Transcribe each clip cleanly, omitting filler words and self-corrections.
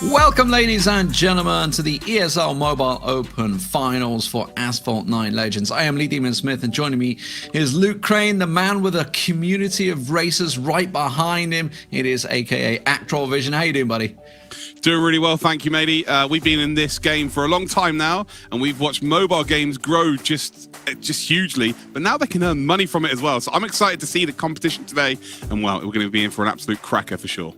Welcome, ladies and gentlemen, to the ESL Mobile Open Finals for Asphalt 9 Legends. I am Lee Demon Smith, and joining me is Luke Crane, the man with a community of racers right behind him. It is AKA Actroll Vision. How you doing, buddy? Doing really well, thank you, matey. We've been in this game for a long time now, and we've watched mobile games grow just hugely, but now they can earn money from it as well. So I'm excited to see the competition today, and well, we're going to be in for an absolute cracker for sure.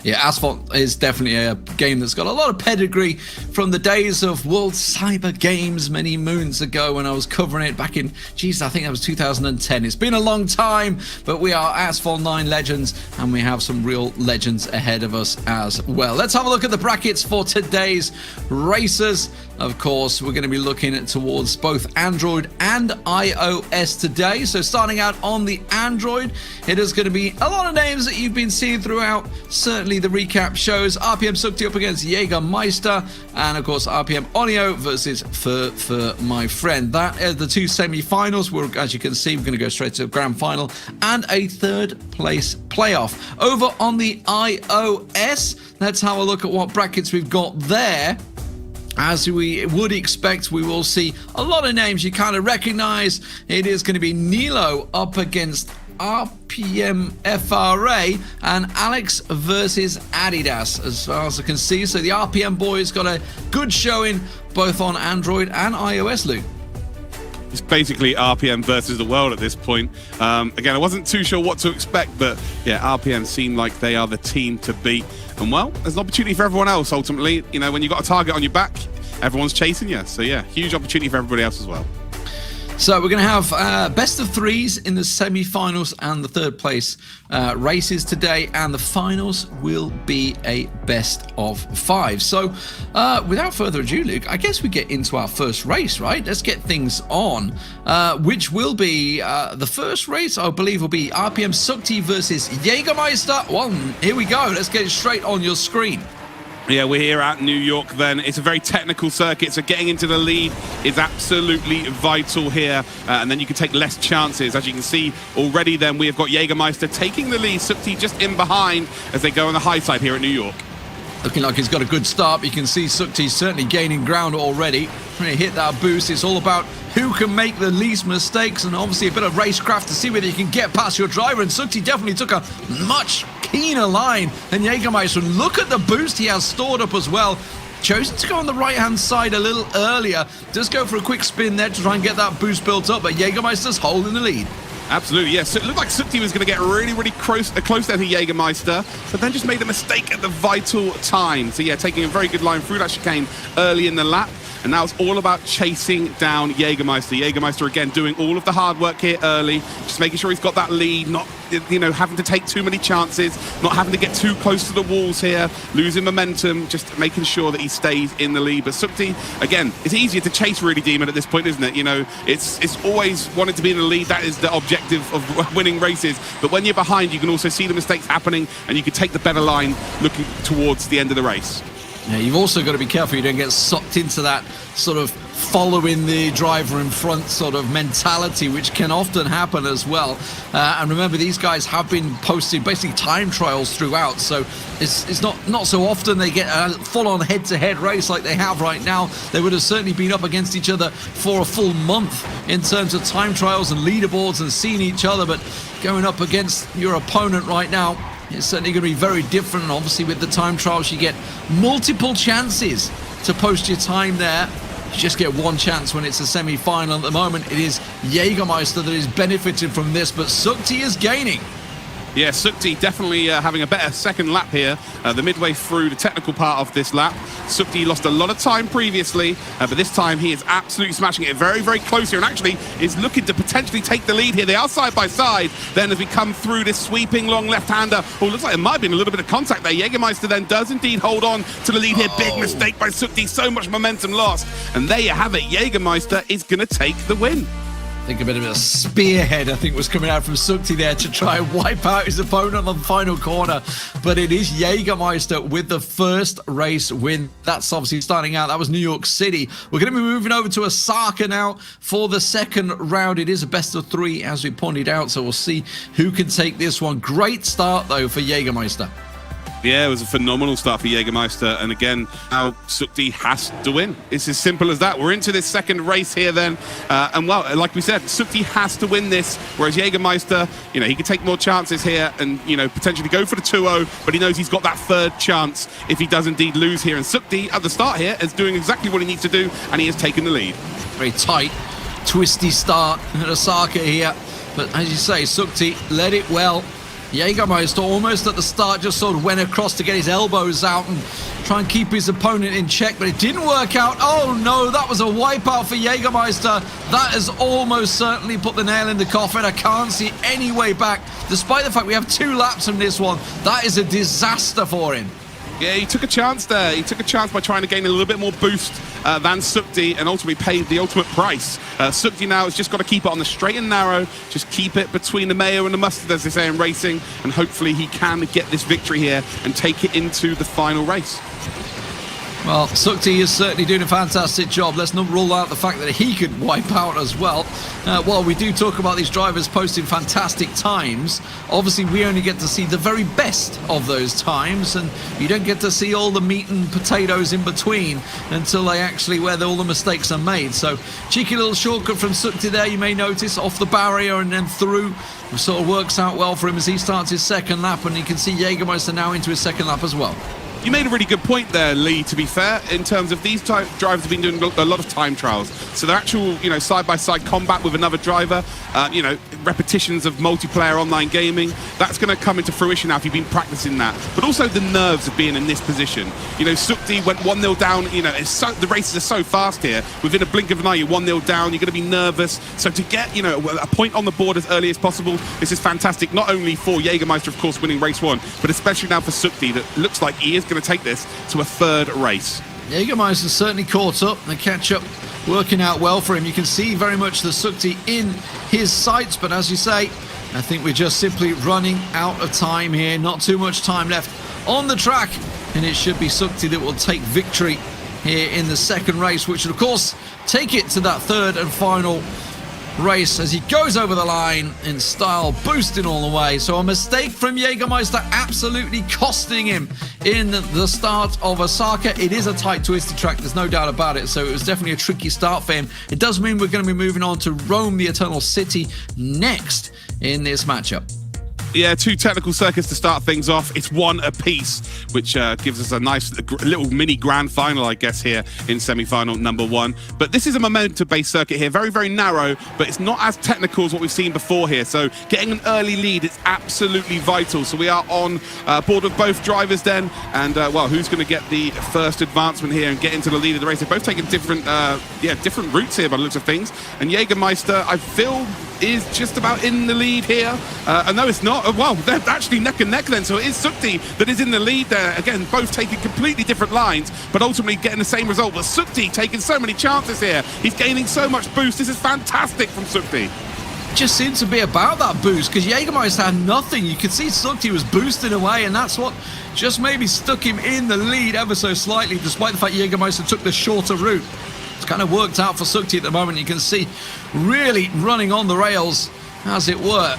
Yeah, Asphalt is definitely a game that's got a lot of pedigree from the days of World Cyber Games many moons ago when I was covering it back in, geez, I think that was 2010. It's been a long time, but we are Asphalt 9 legends, and we have some real legends ahead of us as well. Let's have a look at the brackets for today's racers. Of course, we're going to be looking towards both Android and iOS today. So starting out on the Android, it is going to be a lot of names that you've been seeing throughout. Certainly the recap shows RPM Sukti up against Jägermeister, and of course RPM Onio versus for my friend. That is the two semi-finals. As you can see, we're going to go straight to the grand final and a third place playoff. Over on the iOS, let's have a look at what brackets we've got there. As we would expect, we will see a lot of names you kind of recognize. It is going to be Nilo up against RPM FRA and Alex versus Adidas, as far as I can see. So the RPM boys got a good showing both on Android and iOS, Luke. It's basically RPM versus the world at this point. Again, I wasn't too sure what to expect, but yeah, RPM seem like they are the team to beat. And well, there's an opportunity for everyone else ultimately. You know, when you've got a target on your back, everyone's chasing you. So yeah, huge opportunity for everybody else as well. So we're going to have best of threes in the semi-finals and the third place races today, and the finals will be a best of five. So without further ado, Luke, I guess we get into our first race, right? Let's get things on, which will be the first race, I believe, will be RPM Sukti versus Jägermeister. Well, here we go. Let's get it straight on your screen. Yeah, we're here at New York then. It's a very technical circuit, so getting into the lead is absolutely vital here. And then you can take less chances. As you can see already then, we have got Jägermeister taking the lead, Sukti just in behind as they go on the high side here at New York. Looking like he's got a good start. You can see Sukti certainly gaining ground already. When he hit that boost, it's all about who can make the least mistakes, and obviously a bit of racecraft to see whether you can get past your driver. And Sukti definitely took a much keener line than Jägermeister. Look at the boost he has stored up as well. Chosen to go on the right-hand side a little earlier. Just go for a quick spin there to try and get that boost built up, but Jägermeister's holding the lead. Absolutely, yes. So it looked like Sukti was going to get really close there to Jägermeister, but then just made a mistake at the vital time. So yeah, taking a very good line through that chicane early in the lap. And now it's all about chasing down Jägermeister. Jägermeister, again, doing all of the hard work here early, just making sure he's got that lead, not, you know, having to take too many chances, not having to get too close to the walls here, losing momentum, just making sure that he stays in the lead. But Sukti, again, it's easier to chase really, Demon, at this point, isn't it? You know, it's always wanted to be in the lead. That is the objective of winning races. But when you're behind, you can also see the mistakes happening, and you can take the better line looking towards the end of the race. Yeah, you've also got to be careful you don't get sucked into that sort of following the driver in front sort of mentality, which can often happen as well. And remember, these guys have been posting basically time trials throughout, so it's not so often they get a full-on head-to-head race like they have right now. They would have certainly been up against each other for a full month in terms of time trials and leaderboards and seeing each other, but going up against your opponent right now, it's certainly going to be very different. Obviously, with the time trials, you get multiple chances to post your time there. You just get one chance when it's a semi-final. At the moment, it is Jägermeister that is benefiting from this, but Sukti is gaining. Yeah, Sukti definitely having a better second lap here, the midway through the technical part of this lap. Sukti lost a lot of time previously, but this time he is absolutely smashing it very close here, and actually is looking to potentially take the lead here. They are side by side. Then as we come through this sweeping long left-hander, oh, looks like there might have been a little bit of contact there. Jägermeister then does indeed hold on to the lead here. Big mistake by Sukti, so much momentum lost. And there you have it, Jägermeister is going to take the win. I think a bit of a spearhead, I think, was coming out from Sukti there to try and wipe out his opponent on the final corner. But it is Jägermeister with the first race win. That's obviously starting out. That was New York City. We're going to be moving over to Osaka now for the second round. It is a best of three, as we pointed out, so we'll see who can take this one. Great start, though, for Jägermeister. Yeah, it was a phenomenal start for Jägermeister, and again, now Sukti has to win. It's as simple as that. We're into this second race here then, and well, like we said, Sukti has to win this, whereas Jägermeister, you know, he can take more chances here and, you know, potentially go for the 2-0, but he knows he's got that third chance if he does indeed lose here, and Sukti, at the start here, is doing exactly what he needs to do, and he has taken the lead. Very tight, twisty start at Osaka here, but as you say, Sukti led it well. Jägermeister almost at the start just sort of went across to get his elbows out and try and keep his opponent in check, but it didn't work out. Oh no, that was a wipeout for Jägermeister. That has almost certainly put the nail in the coffin. I can't see any way back, despite the fact we have 2 laps in this one. That is a disaster for him. Yeah, he took a chance there. He took a chance by trying to gain a little bit more boost than Sukti, and ultimately paid the ultimate price. Sukti now has just got to keep it on the straight and narrow, just keep it between the mayo and the mustard, as they say in racing, and hopefully he can get this victory here and take it into the final race. Well, Sukti is certainly doing a fantastic job. Let's not rule out the fact that he could wipe out as well. While we do talk about these drivers posting fantastic times, obviously we only get to see the very best of those times, and you don't get to see all the meat and potatoes in between until they actually, where all the mistakes are made. So, cheeky little shortcut from Sukti there, you may notice, off the barrier and then through. It sort of works out well for him as he starts his second lap, and you can see Jägermeister now into his second lap as well. You made a really good point there, Lee, to be fair, in terms of these drivers have been doing a lot of time trials. So the actual, you know, side-by-side combat with another driver, you know, repetitions of multiplayer online gaming, that's going to come into fruition now if you've been practicing that. But also the nerves of being in this position. You know, Sukti went 1-0 down, you know, the races are so fast here. Within a blink of an eye, you're 1-0 down, you're going to be nervous. So to get, you know, a point on the board as early as possible, this is fantastic, not only for Jägermeister, of course, winning race 1, but especially now for Sukti, that looks like he is going to take this to a third race. Jägermeister certainly caught up. The catch-up working out well for him. You can see very much the Sukti in his sights, but as you say, I think we're just simply running out of time here. Not too much time left on the track, and it should be Sukti that will take victory here in the second race, which will, of course, take it to that third and final race as he goes over the line in style, boosting all the way. So a mistake from Jägermeister absolutely costing him in the start of Osaka. It is a tight, twisted track, there's no doubt about it, so it was definitely a tricky start for him. It does mean we're going to be moving on to Rome, the Eternal City, next in this matchup. Yeah, 2 technical circuits to start things off. It's 1 apiece, which gives us a nice little mini grand final, I guess, here in semi-final number 1. But this is a momentum-based circuit here, very, very narrow, but it's not as technical as what we've seen before here. So getting an early lead is absolutely vital. So we are on board with both drivers then, and well, who's going to get the first advancement here and get into the lead of the race? They're both taking different, different routes here by the looks of things. And Jägermeister, I feel, is just about in the lead here. No, it's not. Well, they're actually neck and neck then, so it is Sukti that is in the lead there. Again, both taking completely different lines, but ultimately getting the same result. But Sukti taking so many chances here. He's gaining so much boost. This is fantastic from Sukti. Just seemed to be about that boost, because Jägermeister had nothing. You could see Sukti was boosting away, and that's what just maybe stuck him in the lead ever so slightly, despite the fact Jägermeister took the shorter route. It's kind of worked out for Sukti at the moment. You can see really running on the rails, as it were.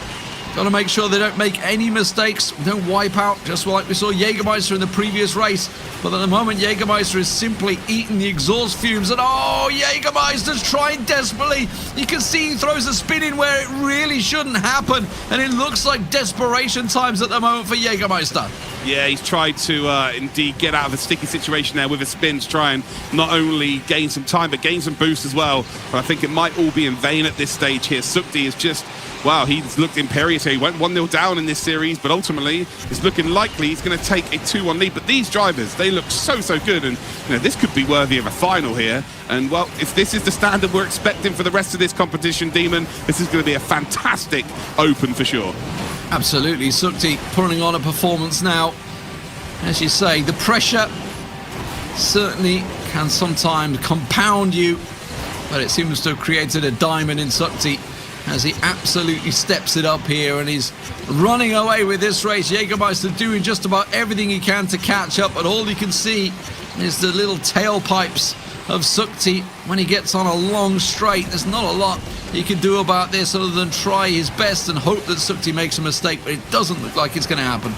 Got to make sure they don't make any mistakes, don't wipe out, just like we saw Jägermeister in the previous race. But at the moment, Jägermeister is simply eating the exhaust fumes. And oh, Jägermeister's trying desperately. You can see he throws a spin in where it really shouldn't happen. And it looks like desperation times at the moment for Jägermeister. Yeah, he's tried to indeed get out of a sticky situation there with a spin to try and not only gain some time, but gain some boost as well. But I think it might all be in vain at this stage here. Sukti is just, wow, he's looked imperious here. He went 1-0 down in this series, but ultimately it's looking likely he's going to take a 2-1 lead. But these drivers, they look so good, and you know, this could be worthy of a final here. And well, if this is the standard we're expecting for the rest of this competition, Demon, this is going to be a fantastic open for sure. Absolutely, Sukti putting on a performance now. As you say, the pressure certainly can sometimes compound you, but it seems to have created a diamond in Sukti as he absolutely steps it up here, and he's running away with this race. Jägermeister doing just about everything he can to catch up, but all you can see is the little tailpipes of Sukti when he gets on a long straight. There's not a lot he can do about this other than try his best and hope that Sukti makes a mistake, but it doesn't look like it's going to happen.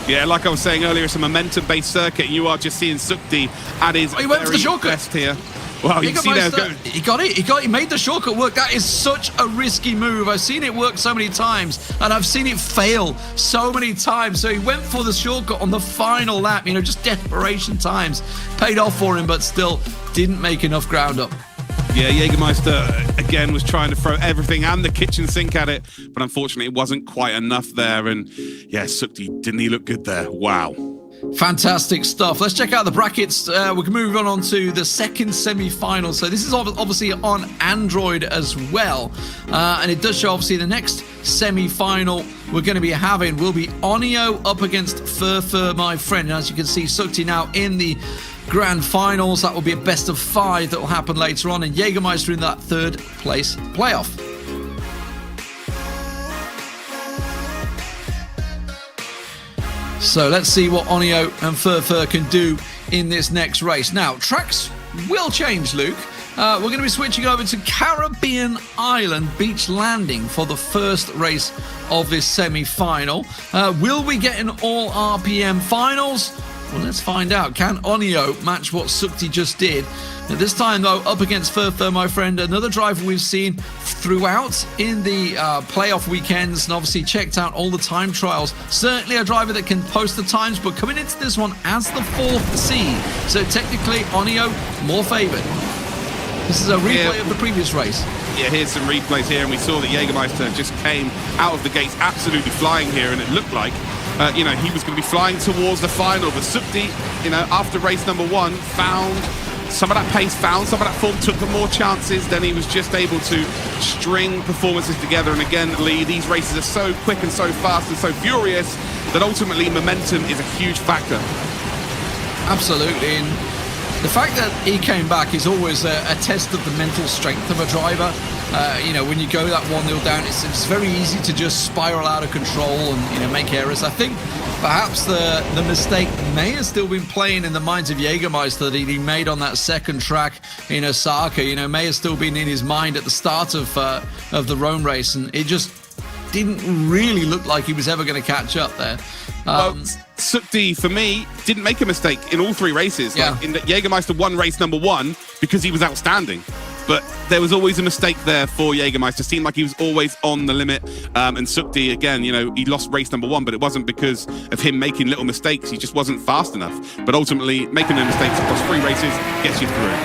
Yeah, like I was saying earlier, it's a momentum-based circuit, and you are just seeing Sukti at his he went for the very shortcut. best here. Well, you can see there go. He got it. He made the shortcut work. That is such a risky move. I've seen it work so many times, and I've seen it fail so many times. So he went for the shortcut on the final lap. You know, just desperation times paid off for him, but still didn't make enough ground up. Yeah, Jägermeister, again, was trying to throw everything and the kitchen sink at it, but unfortunately it wasn't quite enough there. And yeah, Sukti, didn't he look good there? Wow. Fantastic stuff. Let's check out the brackets. We can move on to the second semi-final. So this is obviously on Android as well. And it does show, obviously, the next semi-final we're going to be having will be Onio up against Furfur, my friend. And as you can see, Sukti now in the grand finals. That will be a best of 5 that will happen later on. And Jägermeister in that third place playoff. So let's see what Onio and Furfur can do in this next race. Now, tracks will change, Luke. We're going to be switching over to Caribbean Island Beach Landing for the first race of this semi-final. Will we get an all RPM finals? Well, let's find out. Can Onio match what Sukti just did? Now, this time, though, up against Furfur, my friend, another driver we've seen throughout in the playoff weekends, and obviously checked out all the time trials. Certainly a driver that can post the times, but coming into this one as the 4th seed. So technically, Onio more favoured. This is a replay of the previous race. Yeah, here's some replays here, and we saw that Jägermeister just came out of the gates absolutely flying here, and it looked like you know, he was going to be flying towards the final, but Sukti, you know, after race number 1, found some of that pace, found some of that form, took more chances, then he was just able to string performances together. And again, Lee, these races are so quick and so fast and so furious that ultimately momentum is a huge factor. Absolutely. And the fact that he came back is always a test of the mental strength of a driver. You know, when you go that 1-0 down, it's very easy to just spiral out of control and, you know, make errors. I think perhaps the mistake may have still been playing in the minds of Jägermeister that he made on that second track in Osaka. You know, may have still been in his mind at the start of the Rome race, and it just didn't really look like he was ever going to catch up there. Well, Sukti, for me, didn't make a mistake in all 3 races. Yeah. Like, in that Jägermeister won race number 1 because he was outstanding. But there was always a mistake there for Jägermeister. Seemed like he was always on the limit. And Sukti, again, you know, he lost race number 1, but it wasn't because of him making little mistakes. He just wasn't fast enough. But ultimately, making no mistakes across 3 races gets you through.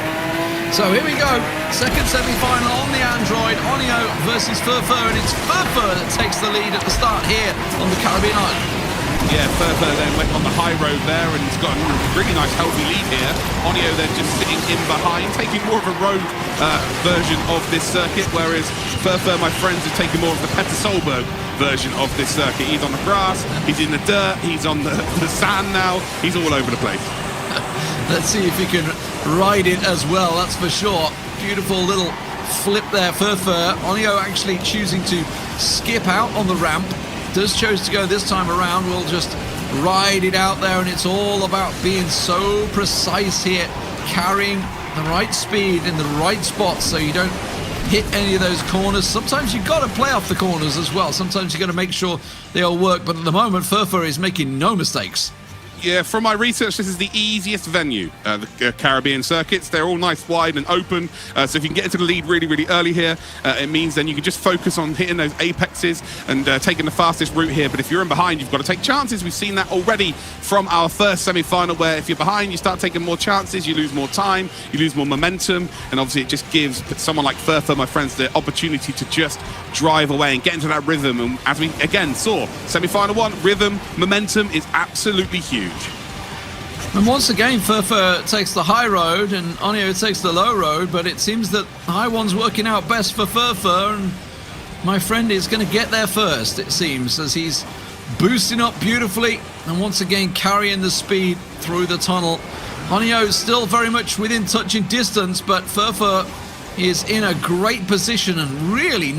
So here we go, second semi-final on the Android, Onio versus Furfur, and it's Furfur that takes the lead at the start here on the Caribbean Island. Yeah, Furfur then went on the high road there, and he's got a really nice healthy lead here. Onio then just sitting in behind, taking more of a road version of this circuit, whereas Furfur, my friends, is taking more of the Petter Solberg version of this circuit. He's on the grass, he's in the dirt, he's on the sand now, he's all over the place. Let's see if he can ride it as well, that's for sure. Beautiful little flip there, Furfur. Onio actually choosing to skip out on the ramp. Does chose to go this time around. We'll just ride it out there, and it's all about being so precise here, carrying the right speed in the right spots so you don't hit any of those corners. Sometimes you've got to play off the corners as well. Sometimes you've got to make sure they all work, but at the moment Furfur is making no mistakes. Yeah, from my research, this is the easiest venue, the Caribbean circuits. They're all nice, wide and open. So if you can get into the lead really, really early here, it means then you can just focus on hitting those apexes and taking the fastest route here. But if you're in behind, you've got to take chances. We've seen that already from our first semi-final, where if you're behind, you start taking more chances, you lose more time, you lose more momentum. And obviously it just gives someone like Furfur, my friends, the opportunity to just drive away and get into that rhythm. And as we, again, saw, semi-final 1, rhythm, momentum is absolutely huge. And once again, Furfur takes the high road and Onio takes the low road, but it seems that the high one's working out best for Furfur, and my friend is going to get there first, it seems, as he's boosting up beautifully and once again carrying the speed through the tunnel. Onio is still very much within touching distance, but Furfur is in a great position and really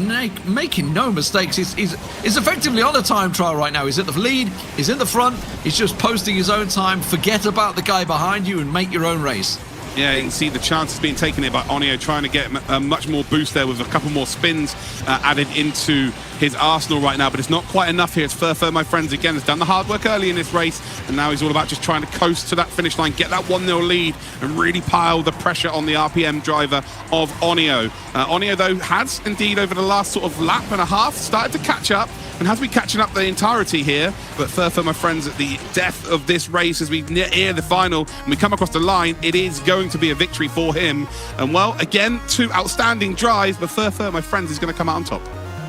making no mistakes. He's effectively on a time trial right now. He's at the lead, he's in the front, he's just posting his own time. Forget about the guy behind you and make your own race. Yeah, you can see the chances being taken here by Onio, trying to get much more boost there with a couple more spins added into his arsenal right now, but it's not quite enough here. It's Furfur, my friends, again, has done the hard work early in this race, and now he's all about just trying to coast to that finish line, get that 1-0 lead, and really pile the pressure on the RPM driver of Onio. Onio, though, has indeed, over the last sort of lap and a half, started to catch up, and has been catching up the entirety here. But Furfur, my friends, at the death of this race, as we near the final and we come across the line, it is going to be a victory for him. And well, again, 2 outstanding drives, but Furfur, my friends, is going to come out on top.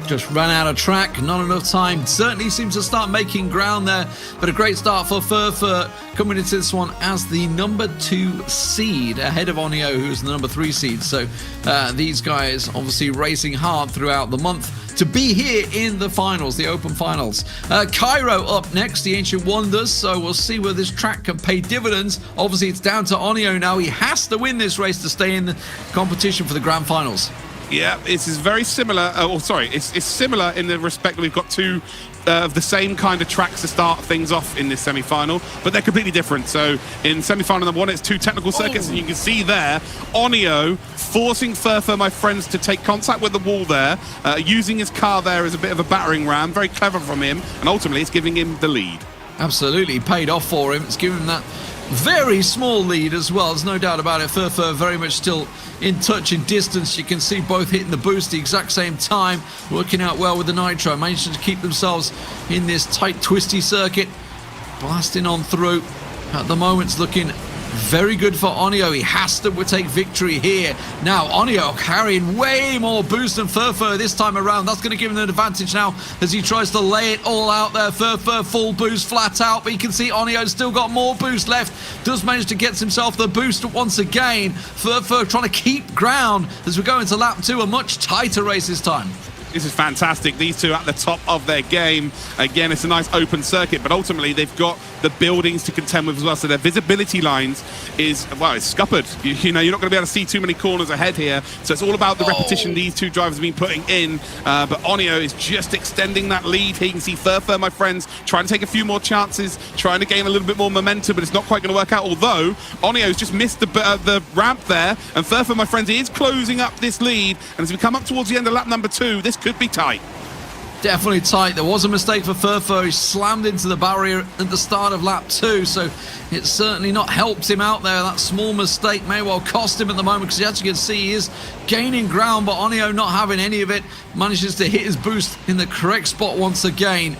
Just ran out of track, not enough time. Certainly seems to start making ground there, but a great start for Furfur coming into this one as the number 2 seed ahead of Onio, who's the number 3 seed. So these guys obviously racing hard throughout the month to be here in the finals, the open finals. Cairo up next, the Ancient Wonders, so we'll see whether this track can pay dividends. Obviously it's down to Onio now. He has to win this race to stay in the competition for the grand finals. Yeah, this is very similar. It's similar in the respect that we've got 2 of the same kind of tracks to start things off in this semi-final, but they're completely different. So in semi-final number 1, it's 2 technical circuits, and you can see there Onio forcing Furfur, my friends, to take contact with the wall there, using his car there as a bit of a battering ram. Very clever from him, and ultimately it's giving him the lead. Absolutely paid off for him. It's given him that very small lead as well, there's no doubt about it. Furfur very much still in touch in distance. You can see both hitting the boost the exact same time, working out well with the nitro, managing to keep themselves in this tight twisty circuit, blasting on through. At the moment it's looking very good for Onio. He has to take victory here. Now Onio carrying way more boost than Furfur this time around. That's going to give him an advantage now as he tries to lay it all out there. Furfur full boost flat out, but you can see Onio's still got more boost left. Does manage to get himself the boost once again. Furfur trying to keep ground as we go into lap 2, a much tighter race this time. This is fantastic. These 2 at the top of their game. Again, it's a nice open circuit, but ultimately they've got the buildings to contend with as well. So their visibility lines is, well, it's scuppered. You know, you're not going to be able to see too many corners ahead here. So it's all about the repetition these 2 drivers have been putting in. But Onio is just extending that lead here. You can see Furfur, my friends, trying to take a few more chances, trying to gain a little bit more momentum, but it's not quite going to work out. Although Onio's just missed the ramp there, and Furfur, my friends, is closing up this lead. And as we come up towards the end of lap number 2, this could be tight. Definitely tight. There was a mistake for Furfur. He slammed into the barrier at the start of lap 2, so it's certainly not helped him out there. That small mistake may well cost him at the moment, because as you can see, he is gaining ground, but Onio not having any of it. Manages to hit his boost in the correct spot once again,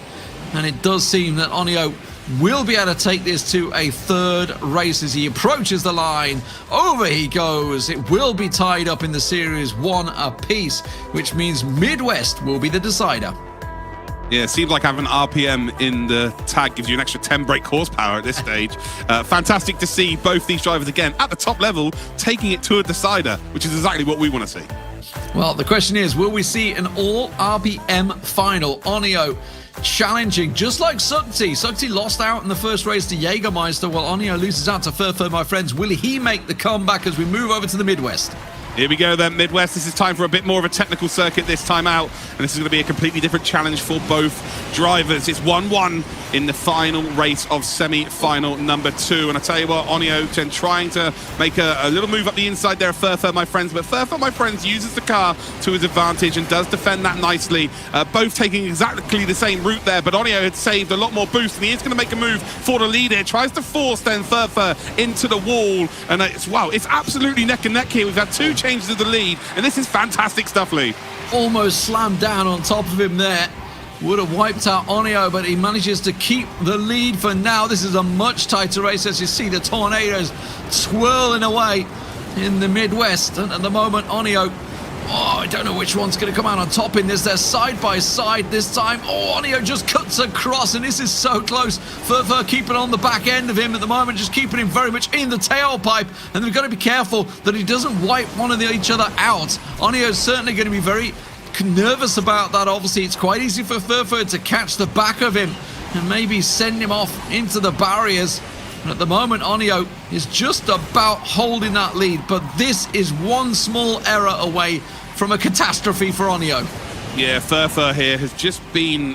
and it does seem that Onio will be able to take this to a 3rd race as he approaches the line. Over he goes. It will be tied up in the series 1 apiece, which means Midwest will be the decider. Yeah, it seems like having RPM in the tag gives you an extra 10 brake horsepower at this stage. Fantastic to see both these drivers again at the top level taking it to a decider, which is exactly what we want to see. Well, the question is, will we see an all RPM final? Onio challenging, just like Sukti. Sukti lost out in the first race to Jägermeister, while Onio loses out to Furfur, my friends. Will he make the comeback as we move over to the Midwest? Here we go then, Midwest. This is time for a bit more of a technical circuit this time out, and this is going to be a completely different challenge for both drivers. It's 1-1 in the final race of semi-final number 2, and I tell you what, Onio trying to make a little move up the inside there of Furfur, my friends, but Furfur, my friends, uses the car to his advantage and does defend that nicely, both taking exactly the same route there, but Onio had saved a lot more boost, and he is going to make a move for the lead here, tries to force then Furfur into the wall, and it's absolutely neck and neck here. We've had 2 changes of the lead, and this is fantastic stuff, Lee. Almost slammed down on top of him there. Would have wiped out Onio, but he manages to keep the lead for now. This is a much tighter race, as you see the tornadoes swirling away in the Midwest. And at the moment, Onio, I don't know which one's going to come out on top in this. They're side by side this time. Onio just cuts across, and this is so close. Furfur keeping on the back end of him at the moment, just keeping him very much in the tailpipe. And we've got to be careful that he doesn't wipe one of each other out. Onio's certainly going to be very nervous about that. Obviously, it's quite easy for Furfur to catch the back of him and maybe send him off into the barriers. And at the moment, Onio is just about holding that lead, but this is one small error away from a catastrophe for Onio. Yeah, Furfur here has just been,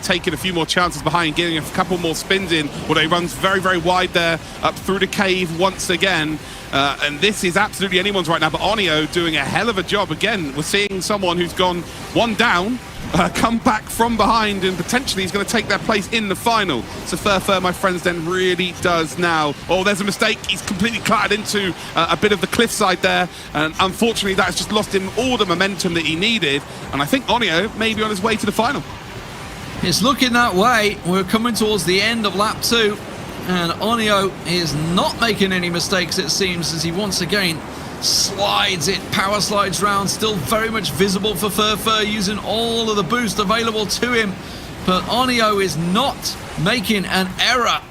taking a few more chances behind, getting a couple more spins in. Well, he runs very, very wide there, up through the cave once again. And this is absolutely anyone's right now, but Onio doing a hell of a job. Again, we're seeing someone who's gone one down, come back from behind, and potentially he's going to take their place in the final. So Furfur, my friends, then really does now. Oh, there's a mistake. He's completely clattered into a bit of the cliffside there, and unfortunately that has just lost him all the momentum that he needed. And I think Onio may be on his way to the final. It's looking that way. We're coming towards the end of lap 2. And Onio is not making any mistakes, it seems, as he once again slides it, power slides round, still very much visible for Furfur, using all of the boost available to him. But Onio is not making an error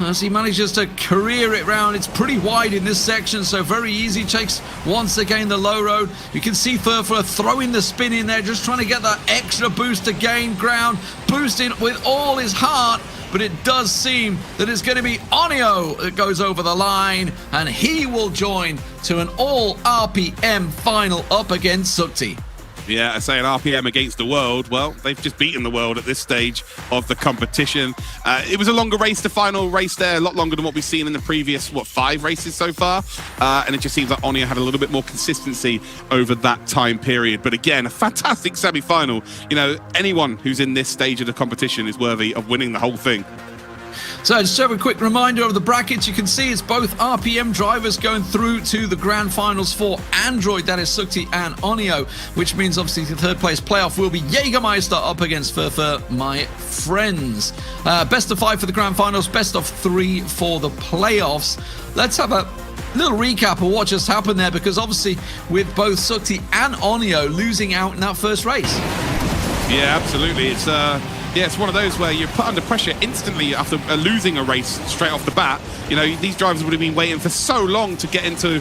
as he manages to career it round. It's pretty wide in this section, so very easy. Takes once again the low road. You can see Furfur throwing the spin in there, just trying to get that extra boost to gain ground, boosting with all his heart. But it does seem that it's going to be Onio that goes over the line, and he will join to an all RPM final up against Sukti. Yeah, I say an RPM against the world. Well, they've just beaten the world at this stage of the competition. It was a longer race, the final race there, a lot longer than what we've seen in the previous, 5 races so far. And it just seems like Onio had a little bit more consistency over that time period. But again, a fantastic semi-final. Anyone who's in this stage of the competition is worthy of winning the whole thing. So just have a quick reminder of the brackets. You can see it's both RPM drivers going through to the grand finals for Android. That is Sukti and Onio, which means obviously the third place playoff will be Jägermeister up against Furfur, my friends. Best of 5 for the grand finals, best of 3 for the playoffs. Let's have a little recap of what just happened there, because obviously with both Sukti and Onio losing out in that first race. Yeah, absolutely. It's one of those where you're put under pressure instantly after losing a race straight off the bat. These drivers would have been waiting for so long to get into,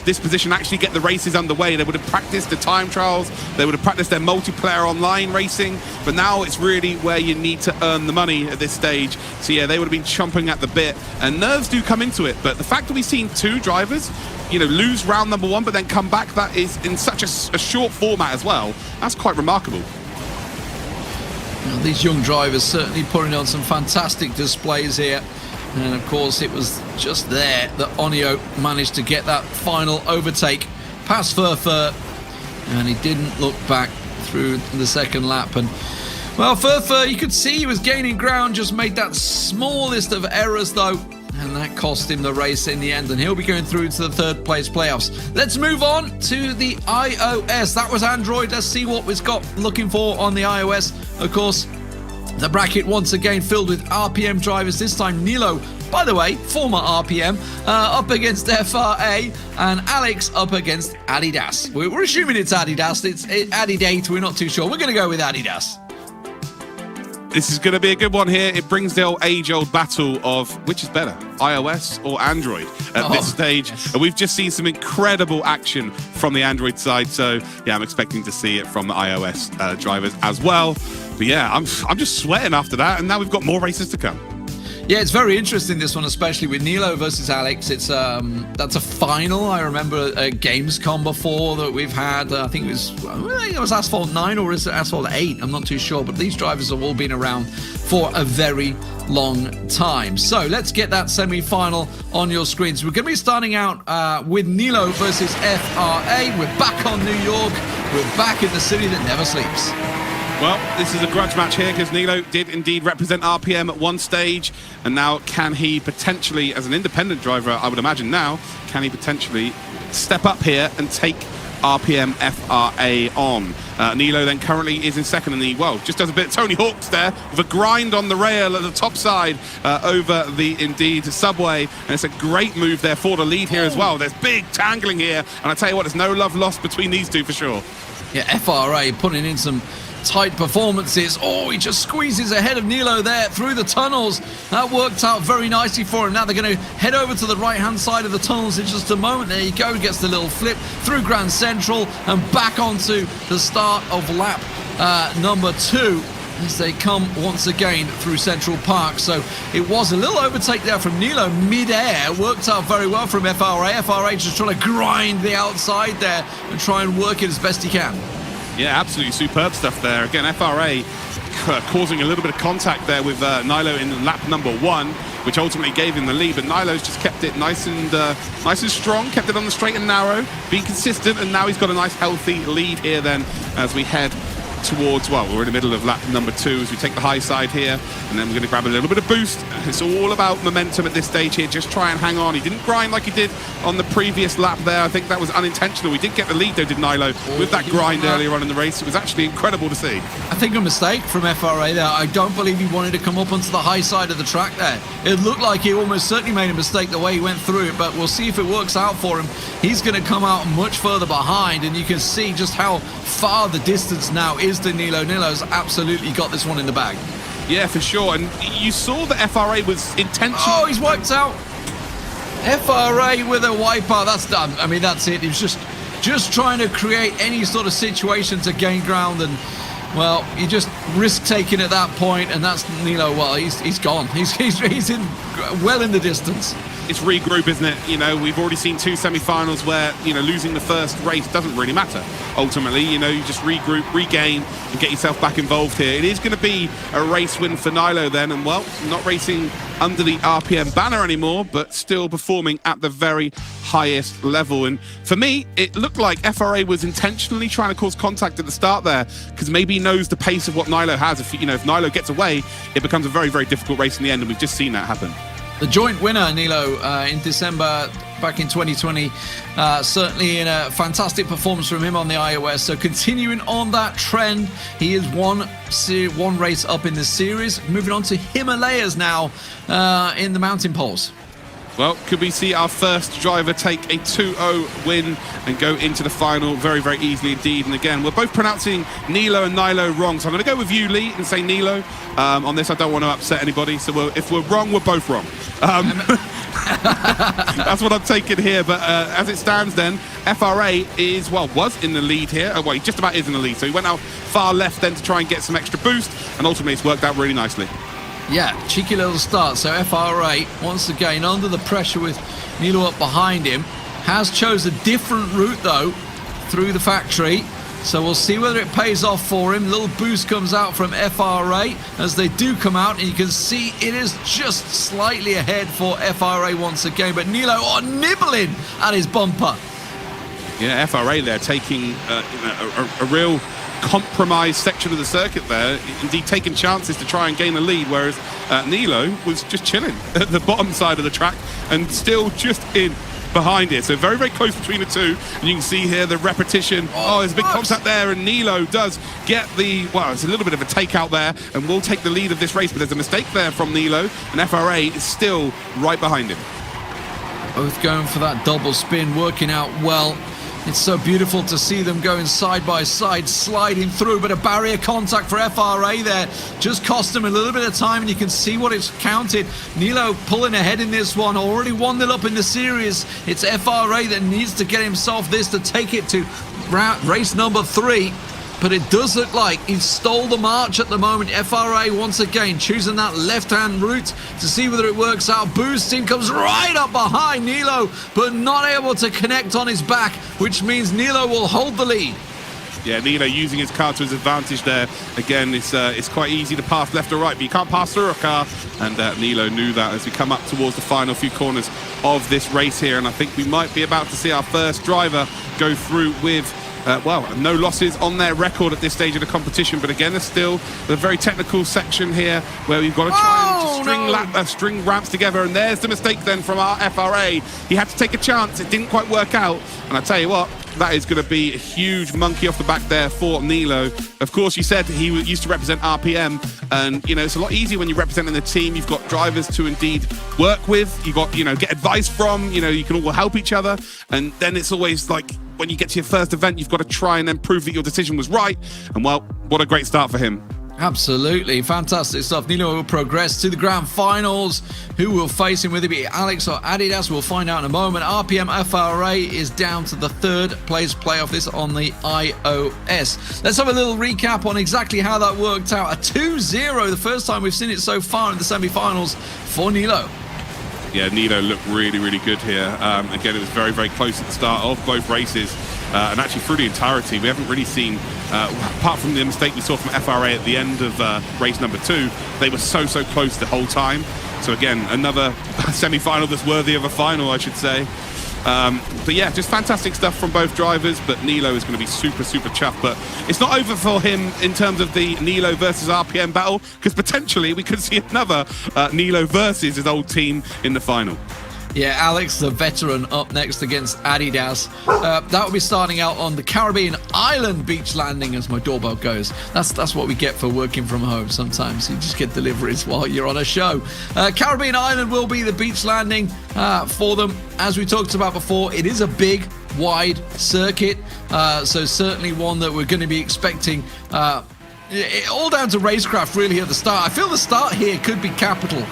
this position, actually get the races underway. They would have practiced the time trials. They would have practiced their multiplayer online racing. But now it's really where you need to earn the money at this stage. So yeah, they would have been chomping at the bit. And nerves do come into it. But the fact that we've seen 2 drivers, lose round number 1, but then come back, that is in such a short format as well. That's quite remarkable. These young drivers certainly putting on some fantastic displays here. And of course, it was just there that Onio managed to get that final overtake past Furfur, and he didn't look back through the second lap. And well, Furfur, you could see he was gaining ground, just made that smallest of errors though, and that cost him the race in the end, and he'll be going through to the third place playoffs. Let's move on to the iOS. That was Android. Let's see what we've got looking for on the iOS. Of course, the bracket once again filled with RPM drivers. This time Nilo, by the way, former RPM, up against FRA, and Alex up against Adidas. We're assuming it's Adidas. It's Adidate. We're not too sure. We're going to go with Adidas. This is going to be a good one here. It brings the age-old battle of which is better, iOS or Android at this stage. Yes. And we've just seen some incredible action from the Android side. So, yeah, I'm expecting to see it from the iOS drivers as well. But, yeah, I'm just sweating after that. And now we've got more races to come. Yeah, it's very interesting, this one, especially with Nilo versus Alex. It's that's a final. I remember a Gamescom before that we've had. I think it was Asphalt 9 or is it Asphalt 8? I'm not too sure. But these drivers have all been around for a very long time. So let's get that semi-final on your screens. We're going to be starting out with Nilo versus FRA. We're back on New York. We're back in the city that never sleeps. Well, this is a grudge match here because Nilo did indeed represent RPM at one stage, and now can he potentially, as an independent driver, I would imagine now, can he potentially step up here and take RPM FRA on? Nilo then currently is in second, and he, just does a bit of Tony Hawk's there with a grind on the rail at the top side over the indeed subway, and it's a great move there for the lead here as well. There's big tangling here, and I tell you what, there's no love lost between these two for sure. Yeah, FRA putting in some tight performances. Oh, he just squeezes ahead of Nilo there through the tunnels. That worked out very nicely for him. Now they're going to head over to the right-hand side of the tunnels in just a moment. There you go. Gets the little flip through Grand Central and back onto the start of lap number 2 as they come once again through Central Park. So it was a little overtake there from Nilo mid-air. Worked out very well from FRA. FRA just trying to grind the outside there and try and work it as best he can. Yeah, absolutely superb stuff there. Again, FRA causing a little bit of contact there with Nilo in lap number 1, which ultimately gave him the lead, but Nilo's just kept it nice and strong, kept it on the straight and narrow, being consistent, and now he's got a nice healthy lead here then as we head towards, well, we're in the middle of lap number 2 as we take the high side here, and then we're going to grab a little bit of boost. It's all about momentum at this stage here. Just try and hang on. He didn't grind like he did on the previous lap there. I think that was unintentional. We did get the lead though, did Nilo, with that grind earlier on in the race. It was actually incredible to see. I think a mistake from FRA there. I don't believe he wanted to come up onto the high side of the track there. It looked like he almost certainly made a mistake the way he went through it, but we'll see if it works out for him. He's going to come out much further behind, and you can see just how far the distance now is to Nilo. Nilo's absolutely got this one in the bag. Yeah, for sure. And you saw that FRA was intentional. Oh, he's wiped out. FRA with a wipeout. That's done. I mean, that's it. He was just trying to create any sort of situation to gain ground, and well, you just risk taking at that point, and that's Nilo. Well, he's gone. He's in well in the distance. It's regroup, isn't it? You know, we've already seen 2 semi-finals where, you know, losing the first race doesn't really matter. Ultimately, you know, you just regroup, regain, and get yourself back involved here. It is going to be a race win for Nilo then, and well, not racing under the RPM banner anymore, but still performing at the very highest level. And for me, it looked like FRA was intentionally trying to cause contact at the start there, because maybe he knows the pace of what Nilo has. If, you know, if Nilo gets away, it becomes a very, very difficult race in the end, and we've just seen that happen. The joint winner, Nilo, in December back in 2020, certainly in a fantastic performance from him on the iOS. So continuing on that trend, he is one race up in the series. Moving on to Himalayas now in the mountain poles. Well, could we see our first driver take a 2-0 win and go into the final very, very easily indeed? And again, we're both pronouncing Nilo and Nilo wrong, so I'm going to go with you, Lee, and say Nilo. On this, I don't want to upset anybody, so if we're wrong, we're both wrong. That's what I'm taking here, but as it stands then, FRA was in the lead here. Well, he just about is in the lead, so he went out far left then to try and get some extra boost, and ultimately it's worked out really nicely. Yeah, cheeky little start. So FRA, once again, under the pressure with Nilo up behind him, has chose a different route, though, through the factory. So we'll see whether it pays off for him. Little boost comes out from FRA as they do come out, and you can see it is just slightly ahead for FRA once again. But Nilo nibbling at his bumper. Yeah, FRA there taking a real compromised section of the circuit there, indeed taking chances to try and gain the lead, whereas Nilo was just chilling at the bottom side of the track and still just in behind it. So very, very close between the two, and you can see here the repetition. Oh, there's a big contact there, and Nilo does get the, well, it's a little bit of a takeout there, and will take the lead of this race, but there's a mistake there from Nilo, and FRA is still right behind him. Both going for that double spin, working out well. It's so beautiful to see them going side by side, sliding through, but a barrier contact for FRA there just cost them a little bit of time, and you can see what it's counted. Nilo pulling ahead in this one, already 1-0 up in the series. It's FRA that needs to get himself this to take it to race number 3. But it does look like he stole the march at the moment. FRA once again choosing that left-hand route to see whether it works out. Boosting comes right up behind Nilo, but not able to connect on his back, which means Nilo will hold the lead. Yeah, Nilo using his car to his advantage there. Again, it's quite easy to pass left or right, but you can't pass through a car. And Nilo knew that as we come up towards the final few corners of this race here. And I think we might be about to see our first driver go through with no losses on their record at this stage of the competition, but again, there's still the very technical section here where we've got to try and string ramps together, and there's the mistake then from our FRA. He had to take a chance, it didn't quite work out, and I tell you what, that is going to be a huge monkey off the back there for Nilo. Of course, you said he used to represent RPM, and you know it's a lot easier when you're representing the team. You've got drivers to indeed work with. You've got, you know, get advice from. You know, you can all help each other, and then it's always like when you get to your first event, you've got to try and then prove that your decision was right. And well, what a great start for him. Absolutely fantastic stuff. Nilo will progress to the grand finals. Who will face him? Will it be Alex or Adidas? We'll find out in a moment. RPM FRA is down to the 3rd place playoff. This on the iOS. Let's have a little recap on exactly how that worked out. A 2-0, the first time we've seen it so far in the semi-finals for Nilo. Yeah, Nilo looked really, really good here. Again, it was very, very close at the start of both races. and actually through the entirety, we haven't really seen, apart from the mistake we saw from FRA at the end of race number 2, they were so close the whole time. So again, another semi-final that's worthy of a final, I should say. But yeah, just fantastic stuff from both drivers, but Nilo is going to be super chuffed. But it's not over for him in terms of the Nilo versus RPM battle, because potentially we could see another Nilo versus his old team in the final. Yeah, Alex, the veteran, up next against Adidas. That will be starting out on the Caribbean island beach landing as my doorbell goes. That's what we get for working from home. Sometimes you just get deliveries while you're on a show. Caribbean island will be the beach landing for them. As we talked about before, it is a big, wide circuit. So certainly one that we're going to be expecting all down to racecraft really at the start. I feel the start here could be capital.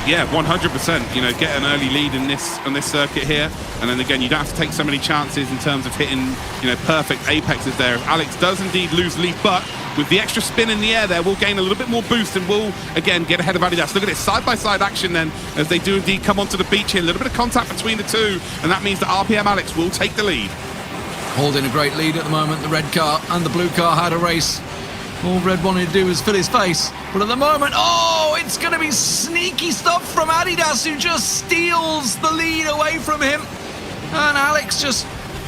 Yeah, 100%. You know, get an early lead in this circuit here, and then again, you don't have to take so many chances in terms of hitting, you know, perfect apexes there. If Alex does indeed lose lead, but with the extra spin in the air there, we'll gain a little bit more boost and we'll again get ahead of Adidas. Look at this side-by-side action then, as they do indeed come onto the beach here. A little bit of contact between the two, and that means that RPM Alex will take the lead. Holding a great lead at the moment. The red car and the blue car had a race. All Red wanted to do was fill his face. But at the moment, oh, it's going to be sneaky stuff from Adidas, who just steals the lead away from him. And Alex just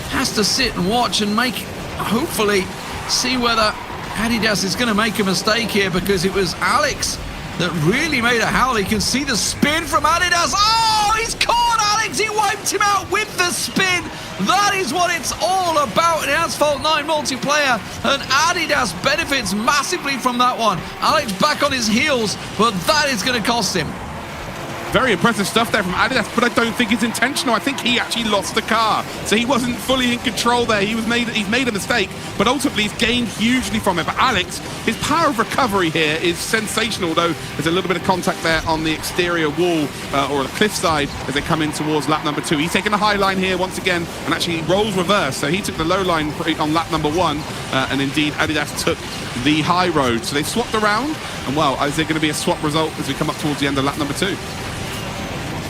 has to sit and watch and hopefully see whether Adidas is going to make a mistake here, because it was Alex that really made a howl. You can see the spin from Adidas. Oh, he's caught Alex. He wiped him out with the spin. That is what it's all about in Asphalt 9 multiplayer, and Adidas benefits massively from that one. Alex back on his heels, but that is going to cost him. Very impressive stuff there from Adidas, but I don't think it's intentional. I think he actually lost the car, so he wasn't fully in control there. He's made a mistake, but ultimately he's gained hugely from it. But Alex, his power of recovery here is sensational, though there's a little bit of contact there on the exterior wall or the cliffside as they come in towards lap number 2. He's taking the high line here once again and actually rolls reverse, so he took the low line on lap number 1, and indeed Adidas took the high road. So they've swapped around, and well, is there going to be a swap result as we come up towards the end of lap number 2?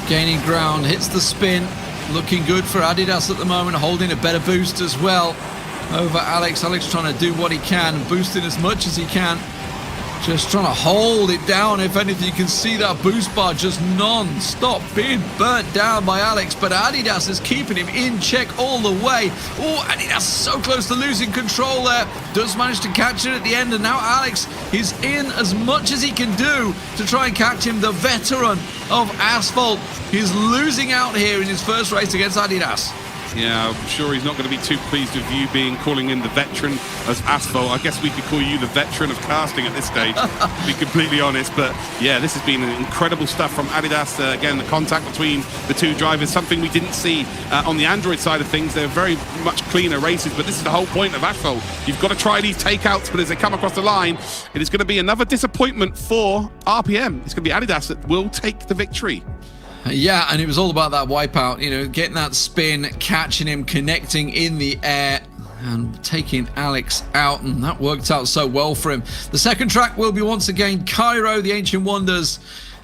Gaining ground, hits the spin. Looking good for Adidas at the moment, holding a better boost as well over Alex. Alex trying to do what he can, boosting as much as he can. Just trying to hold it down. If anything, you can see that boost bar just non-stop being burnt down by Alex, but Adidas is keeping him in check all the way. Oh, Adidas so close to losing control there. Does manage to catch it at the end, and now Alex is in as much as he can do to try and catch him, the veteran of Asphalt. He's losing out here in his first race against Adidas. Yeah, I'm sure he's not going to be too pleased with you calling in the veteran as Asphalt. I guess we could call you the veteran of casting at this stage, to be completely honest. But yeah, this has been incredible stuff from Adidas. Again, the contact between the two drivers, something we didn't see on the Android side of things. They're very much cleaner races, but this is the whole point of Asphalt. You've got to try these takeouts, but as they come across the line, it is going to be another disappointment for RPM. It's going to be Adidas that will take the victory. Yeah, and it was all about that wipeout, you know, getting that spin, catching him, connecting in the air, and taking Alex out, and that worked out so well for him. The second track will be once again Cairo, the Ancient Wonders,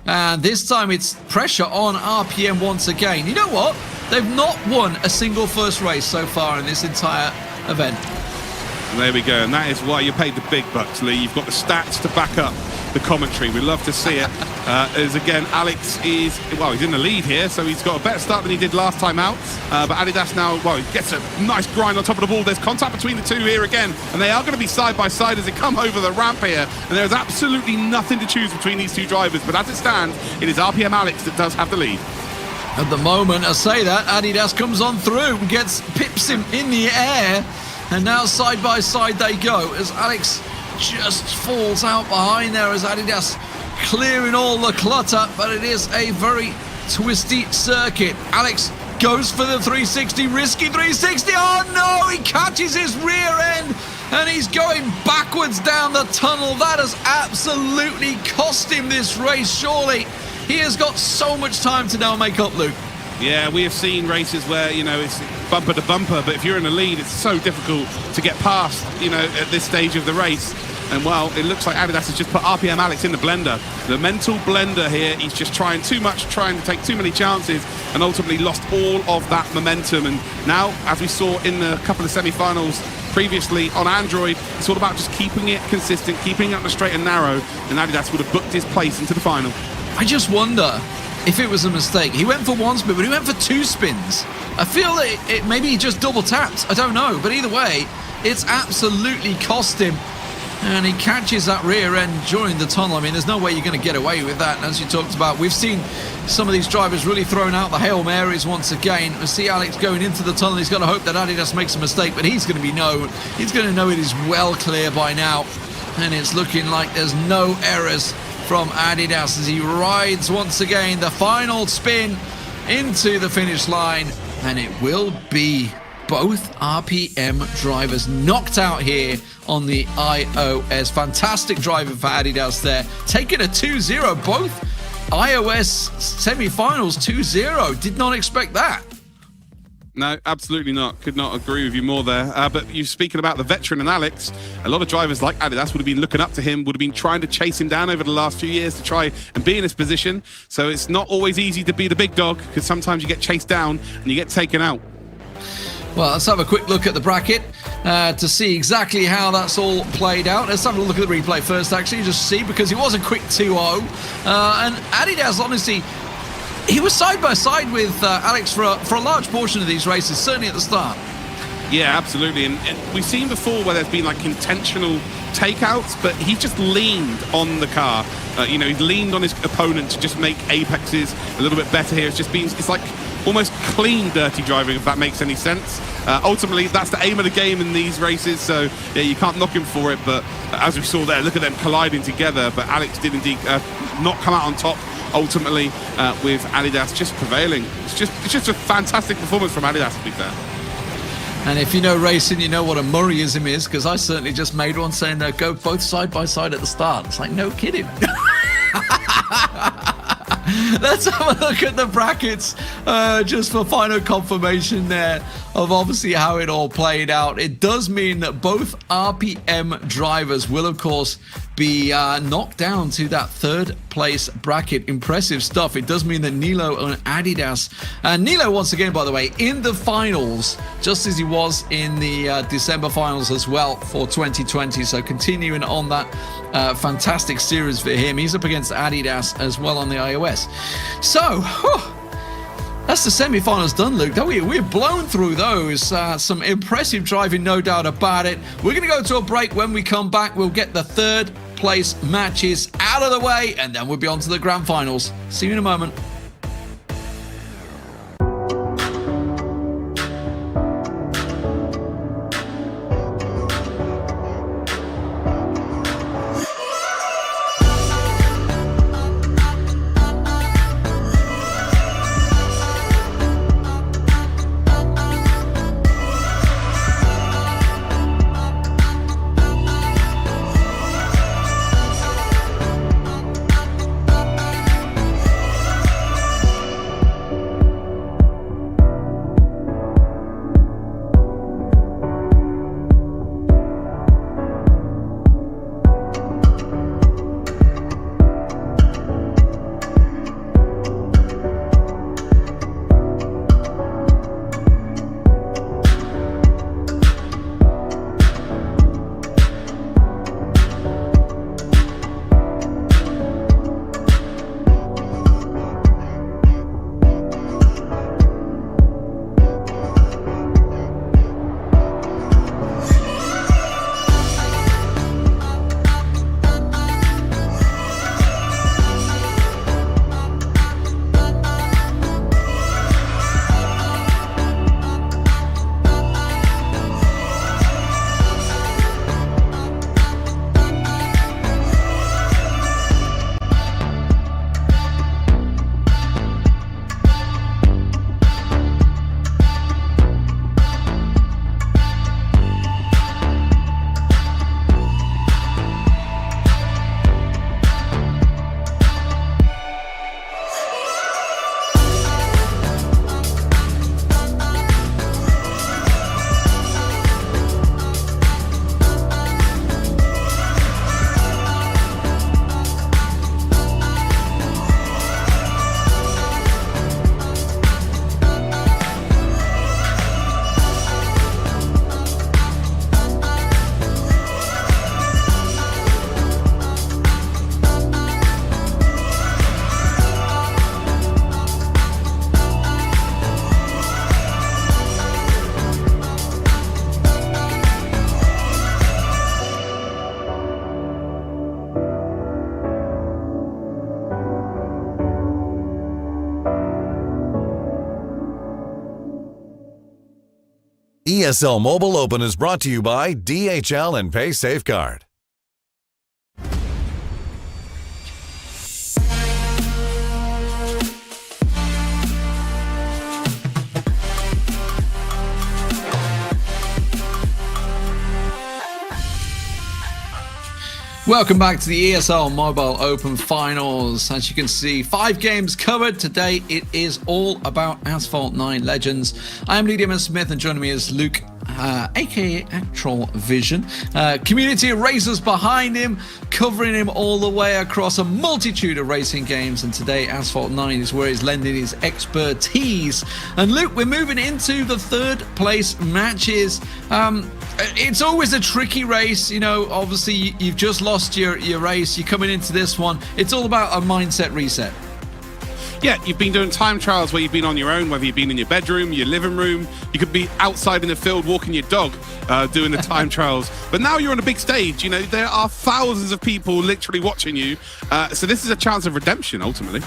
and this time it's pressure on RPM once again. You know what? They've not won a single first race so far in this entire event. And there we go, and that is why you paid the big bucks, Lee. You've got the stats to back up the commentary. We love to see it. As again, Alex is, well, he's in the lead here, so he's got a better start than he did last time out. But Adidas now, well, he gets a nice grind on top of the ball. There's contact between the two here again, and they are going to be side by side as they come over the ramp here. And there's absolutely nothing to choose between these two drivers. But as it stands, it is RPM Alex that does have the lead. At the moment, I say that, Adidas comes on through and pips him in the air. And now side by side they go as Alex just falls out behind there as Adidas clearing all the clutter, but it is a very twisty circuit. Alex goes for the 360, risky 360. Oh no, he catches his rear end and he's going backwards down the tunnel. That has absolutely cost him this race, surely. He has got so much time to now make up, Luke. Yeah, we have seen races where, you know, it's bumper to bumper, but if you're in the lead, it's so difficult to get past, you know, at this stage of the race. And well, it looks like Adidas has just put RPM Alex in the blender. The mental blender here. He's just trying too much, trying to take too many chances, and ultimately lost all of that momentum. And now, as we saw in the couple of semi-finals previously on Android, it's all about just keeping it consistent, keeping it on the straight and narrow, and Adidas would have booked his place into the final. I just wonder if it was a mistake. He went for one spin, but he went for two spins. I feel that maybe he just double tapped. I don't know, but either way, it's absolutely cost him. And he catches that rear end during the tunnel. I mean, there's no way you're going to get away with that. And as you talked about, we've seen some of these drivers really throwing out the Hail Marys once again. We see Alex going into the tunnel. He's got to hope that Adidas makes a mistake, but he's going to know it is well clear by now. And it's looking like there's no errors from Adidas as he rides once again the final spin into the finish line. And it will be both RPM drivers knocked out here on the iOS. Fantastic driving for Adidas there. Taking a 2-0. Both iOS semi-finals 2-0. Did not expect that. No, absolutely not. Could not agree with you more there. But you speaking about the veteran and Alex, a lot of drivers like Adidas would have been looking up to him, would have been trying to chase him down over the last few years to try and be in this position. So it's not always easy to be the big dog, because sometimes you get chased down and you get taken out. Well, let's have a quick look at the bracket to see exactly how that's all played out. Let's have a look at the replay first, actually, just see, because it was a quick 2-0. And Adidas, honestly, he was side by side with Alex for a large portion of these races, certainly at the start. Yeah, absolutely. And we've seen before where there's been like intentional takeouts, but he just leaned on the car. He leaned on his opponent to just make apexes a little bit better here. It's like almost clean dirty driving, if that makes any sense. Ultimately, that's the aim of the game in these races, so yeah, you can't knock him for it. But as we saw there, look at them colliding together. But Alex did indeed not come out on top ultimately, with Adidas just prevailing. It's just a fantastic performance from Adidas, to be fair. And if you know racing, you know what a Murrayism is, because I certainly just made one saying go both side by side at the start. It's like, no kidding. Let's have a look at the brackets just for final confirmation there of obviously how it all played out. It does mean that both RPM drivers will, of course, be knocked down to that third place bracket. Impressive stuff. It does mean that Nilo and Adidas, and Nilo once again, by the way, in the finals, just as he was in the December finals as well for 2020. So continuing on that fantastic series for him. He's up against Adidas as well on the iOS. So, that's the semi-finals done, Luke. We've blown through those. Some impressive driving, no doubt about it. We're going to go to a break. When we come back, we'll get the third place matches out of the way, and then we'll be on to the grand finals. See you in a moment. ESL Mobile Open is brought to you by DHL and Pay Safeguard. Welcome back to the ESL Mobile Open Finals. As you can see, 5 games covered. Today it is all about Asphalt 9 Legends. I am Lee Smith, and joining me is Luke, aka Actual Vision. Community of racers behind him, covering him all the way across a multitude of racing games. And today Asphalt 9 is where he's lending his expertise. And Luke, we're moving into the third place matches. It's always a tricky race, you know. Obviously you've just lost your race, you're coming into this one. It's all about a mindset reset. Yeah, you've been doing time trials where you've been on your own, whether you've been in your bedroom, your living room, you could be outside in the field walking your dog, doing the time trials. But now you're on a big stage, you know, there are thousands of people literally watching you. So this is a chance of redemption, ultimately.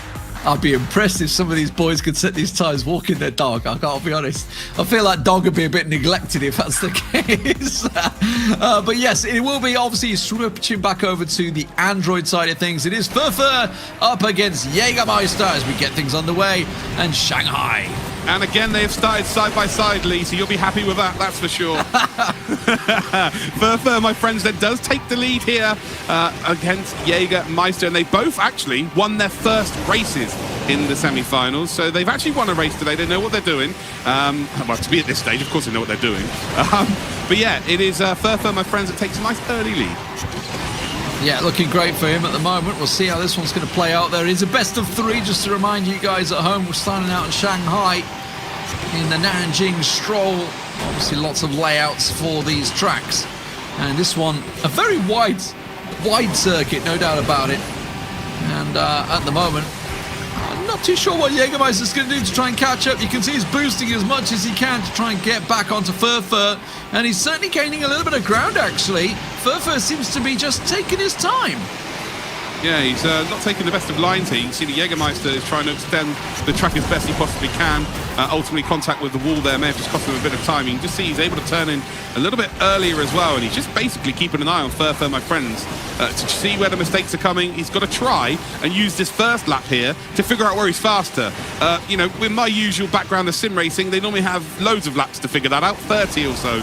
I'd be impressed if some of these boys could set these times walking their dog. I'll be honest. I feel like dog would be a bit neglected if that's the case. But yes, it will be obviously switching back over to the Android side of things. It is Furfur up against Jägermeister as we get things underway, and Shanghai. And again, they have started side by side, Lee, so you'll be happy with that, that's for sure. Furfur, my friends, then does take the lead here against Jägermeister, and they both actually won their first races in the semi-finals, so they've actually won a race today. They know what they're doing. Well, to be at this stage, of course they know what they're doing. But yeah, it is Furfur, my friends, that takes a nice early lead. Yeah, looking great for him at the moment. We'll see how this one's going to play out. There is a best of 3, just to remind you guys at home. We're starting out in Shanghai in the Nanjing Stroll. Obviously lots of layouts for these tracks. And this one, a very wide circuit, no doubt about it. And at the moment, I'm not too sure what Jägermeister's going to do to try and catch up. You can see he's boosting as much as he can to try and get back onto Furfur. And he's certainly gaining a little bit of ground, actually. Furfur seems to be just taking his time. Yeah, he's not taking the best of lines here. You can see the Jägermeister is trying to extend the track as best he possibly can. Ultimately, contact with the wall there may have just cost him a bit of time. You can just see he's able to turn in a little bit earlier as well, and he's just basically keeping an eye on Furfur, my friends, to see where the mistakes are coming. He's got to try and use this first lap here to figure out where he's faster. You know, with my usual background of sim racing, they normally have loads of laps to figure that out. 30 or so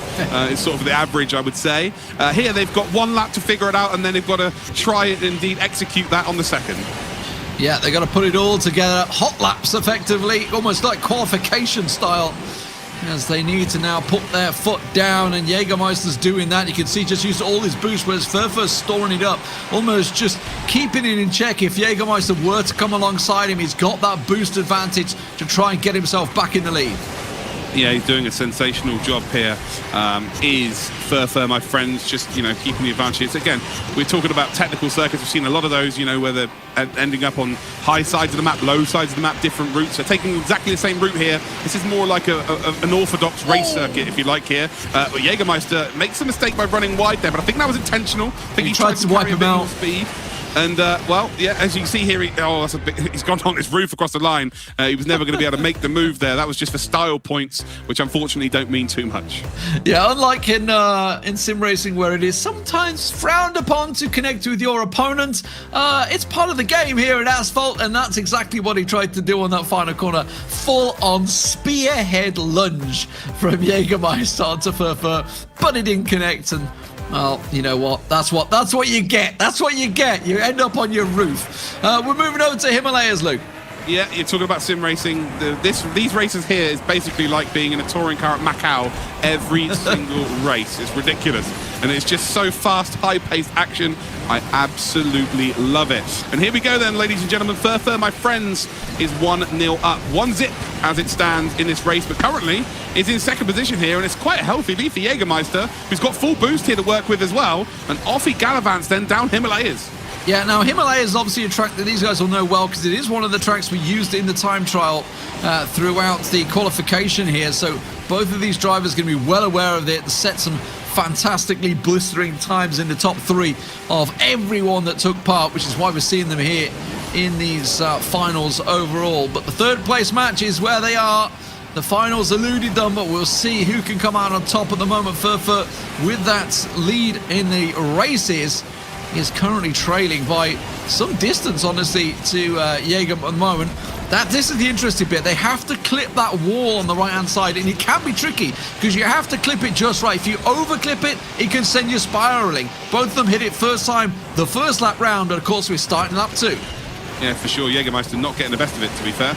is sort of the average, I would say. Here, they've got 1 lap to figure it out, and then they've got to try it and indeed execute that on the second. Yeah, they've got to put it all together. Hot laps, effectively, almost like qualification style, as they need to now put their foot down, and Jägermeister's doing that. You can see just used all his boost, whereas Furfur's storing it up, almost just keeping it in check. If Jägermeister were to come alongside him, he's got that boost advantage to try and get himself back in the lead. Yeah, he's doing a sensational job here. Is Furfur, my friends, just, you know, keeping the advantage. It's, again, we're talking about technical circuits. We've seen a lot of those, you know, where they're ending up on high sides of the map, low sides of the map, different routes. They're taking exactly the same route here. This is more like an orthodox race circuit, if you like, here. But Jägermeister makes a mistake by running wide there, but I think that was intentional. I think he tried to wipe him out. Speed. And, well, yeah, as you can see here, he's gone on his roof across the line. He was never going to be able to make the move there. That was just for style points, which unfortunately don't mean too much. Yeah, unlike in sim racing, where it is sometimes frowned upon to connect with your opponent, it's part of the game here at Asphalt, and that's exactly what he tried to do on that final corner. Full-on spearhead lunge from Jägermeister onto Furfur, but it didn't connect, and well, you know what? That's what you get. That's what you get. You end up on your roof. We're moving over to Himalayas, Luke. Yeah, you're talking about sim racing. These races here is basically like being in a touring car at Macau every single race. It's ridiculous. And it's just so fast, high-paced action. I absolutely love it. And here we go then, ladies and gentlemen. Furfur, my friends, is 1-0 up. 1-0 as it stands in this race, but currently is in second position here, and it's quite a healthy lead for Jägermeister, who's got full boost here to work with as well. And off he gallivants then down Himalayas. Yeah, now Himalaya is obviously a track that these guys will know well, because it is one of the tracks we used in the time trial throughout the qualification here. So both of these drivers are going to be well aware of it, set some fantastically blistering times in the top 3 of everyone that took part, which is why we're seeing them here in these finals overall. But the third place match is where they are. The finals eluded them, but we'll see who can come out on top at the moment. Furfur, with that lead in the races, is currently trailing by some distance, honestly, to Jaeger at the moment. This is the interesting bit. They have to clip that wall on the right-hand side, and it can be tricky because you have to clip it just right. If you over-clip it, it can send you spiraling. Both of them hit it first time, the first lap round, and of course we're starting lap 2. Yeah, for sure. Jägermeister not getting the best of it, to be fair.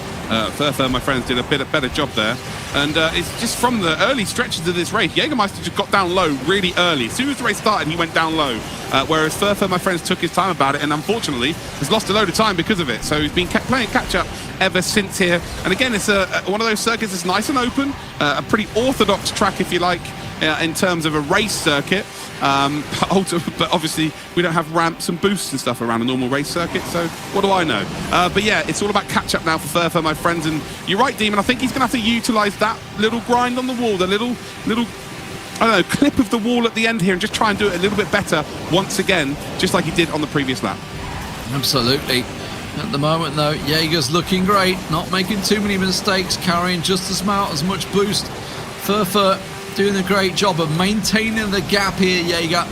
Furfur, my friends, did a better job there. And it's just from the early stretches of this race, Jägermeister just got down low really early. As soon as the race started, he went down low. Whereas Furfur, my friends, took his time about it and unfortunately has lost a load of time because of it. So he's been playing catch-up ever since here. And again, it's one of those circuits that's nice and open, a pretty orthodox track, if you like, in terms of a race circuit. But obviously we don't have ramps and boosts and stuff around a normal race circuit, so what do I know? But yeah, it's all about catch-up now for Furfur, my friends, and you're right, Demon, I think he's going to have to utilise that little grind on the wall, the little I don't know, clip of the wall at the end here, and just try and do it a little bit better once again, just like he did on the previous lap. Absolutely. At the moment, though, Jaeger's looking great, not making too many mistakes, carrying just as much boost. Furfur doing a great job of maintaining the gap here, Jaeger,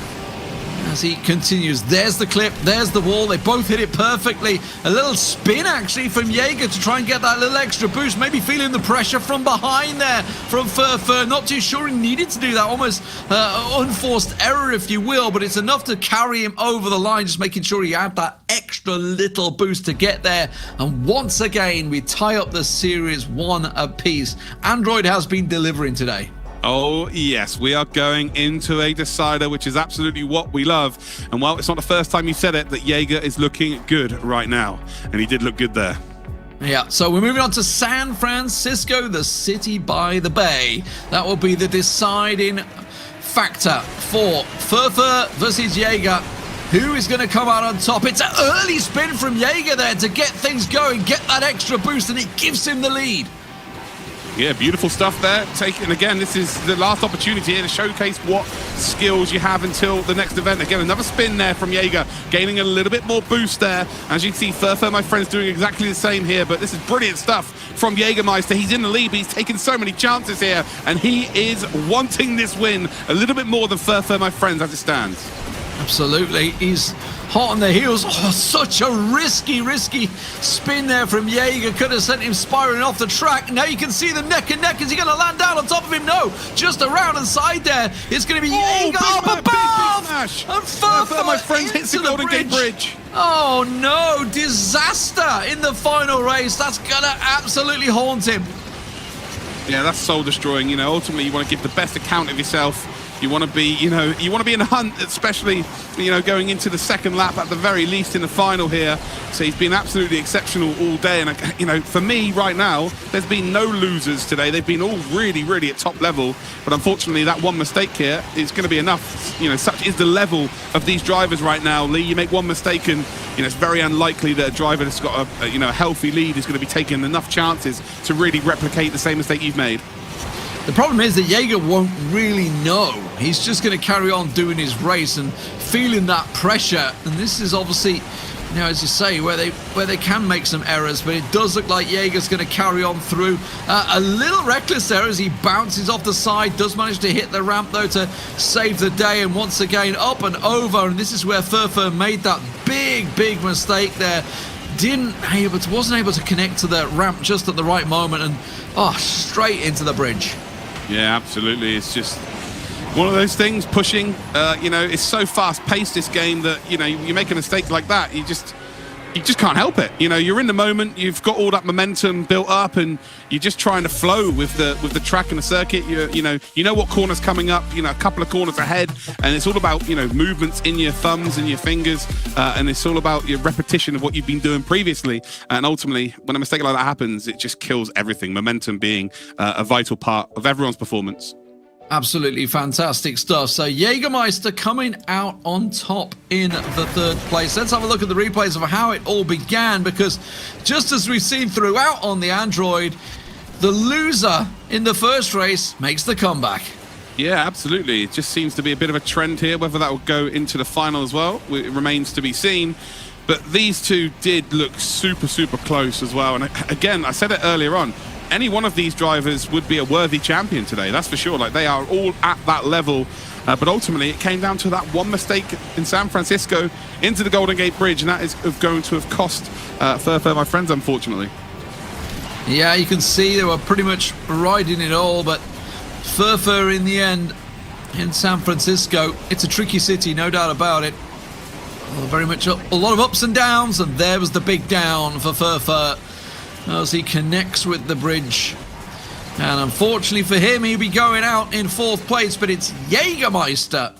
as he continues. There's the clip, there's the wall. They both hit it perfectly. A little spin, actually, from Jaeger to try and get that little extra boost. Maybe feeling the pressure from behind there from Furfur. Not too sure he needed to do that. Almost unforced error, if you will, but it's enough to carry him over the line, just making sure he had that extra little boost to get there. And once again, we tie up the Series 1 apiece. Android has been delivering today. Oh, yes, we are going into a decider, which is absolutely what we love. And while it's not the first time you said it, that Jaeger is looking good right now. And he did look good there. Yeah, so we're moving on to San Francisco, the city by the bay. That will be the deciding factor for Furfur versus Jaeger. Who is going to come out on top? It's an early spin from Jaeger there to get things going, get that extra boost, and it gives him the lead. Yeah, beautiful stuff there. And again, this is the last opportunity here to showcase what skills you have until the next event. Again, another spin there from Jaeger, gaining a little bit more boost there. As you can see, Furfur, my friends, doing exactly the same here, but this is brilliant stuff from Jägermeister. He's in the lead, but he's taken so many chances here, and he is wanting this win a little bit more than Furfur, my friends, as it stands. Absolutely. He's hot on the heels. Oh, such a risky spin there from Jaeger. Could have sent him spiraling off the track. Now you can see them neck and neck. Is he going to land down on top of him? No. Just around and side there. It's going to be Jaeger up above. And Furfur, my friends, hits the Golden Gate Bridge. Oh, no. Disaster in the final race. That's going to absolutely haunt him. Yeah, that's soul destroying. You know, ultimately you want to give the best account of yourself. You want to be, you want to be in the hunt, especially, going into the second lap at the very least in the final here. So he's been absolutely exceptional all day. And, for me right now, there's been no losers today. They've been all really at top level. But unfortunately, that one mistake here is going to be enough. Such is the level of these drivers right now. Lee, you make one mistake and, it's very unlikely that a driver that's got a healthy lead is going to be taking enough chances to really replicate the same mistake you've made. The problem is that Jaeger won't really know. He's just going to carry on doing his race and feeling that pressure. And this is obviously, as you say, where they can make some errors. But it does look like Jaeger's going to carry on through. A little reckless there as he bounces off the side. Does manage to hit the ramp, though, to save the day. And once again, up and over. And this is where Furfur made that big mistake there. Wasn't able to connect to the ramp just at the right moment. And, straight into the bridge. Yeah, absolutely. It's just one of those things, pushing. It's so fast-paced, this game, that, you make a mistake like that, you just can't help it. You're in the moment, you've got all that momentum built up, and you're just trying to flow with the track and the circuit. You know what corner's coming up, a couple of corners ahead, and it's all about, movements in your thumbs and your fingers, and it's all about your repetition of what you've been doing previously. And ultimately, when a mistake like that happens, it just kills everything, momentum being a vital part of everyone's performance. Absolutely fantastic stuff. So Jägermeister coming out on top in the third place. Let's have a look at the replays of how it all began, because just as we've seen throughout on the Android, the loser in the first race makes the comeback. Yeah, absolutely. It just seems to be a bit of a trend here. Whether that will go into the final as well, it remains to be seen. But these two did look super close as well. And again, I said it earlier on, any one of these drivers would be a worthy champion today, that's for sure. Like, they are all at that level. But ultimately, it came down to that one mistake in San Francisco into the Golden Gate Bridge, and that is going to have cost Furfur, my friends, unfortunately. Yeah, you can see they were pretty much riding it all, but Furfur in the end in San Francisco, it's a tricky city, no doubt about it. Very much a lot of ups and downs, and there was the big down for Furfur as he connects with the bridge. And unfortunately for him, he'll be going out in 4th place, but it's Jägermeister,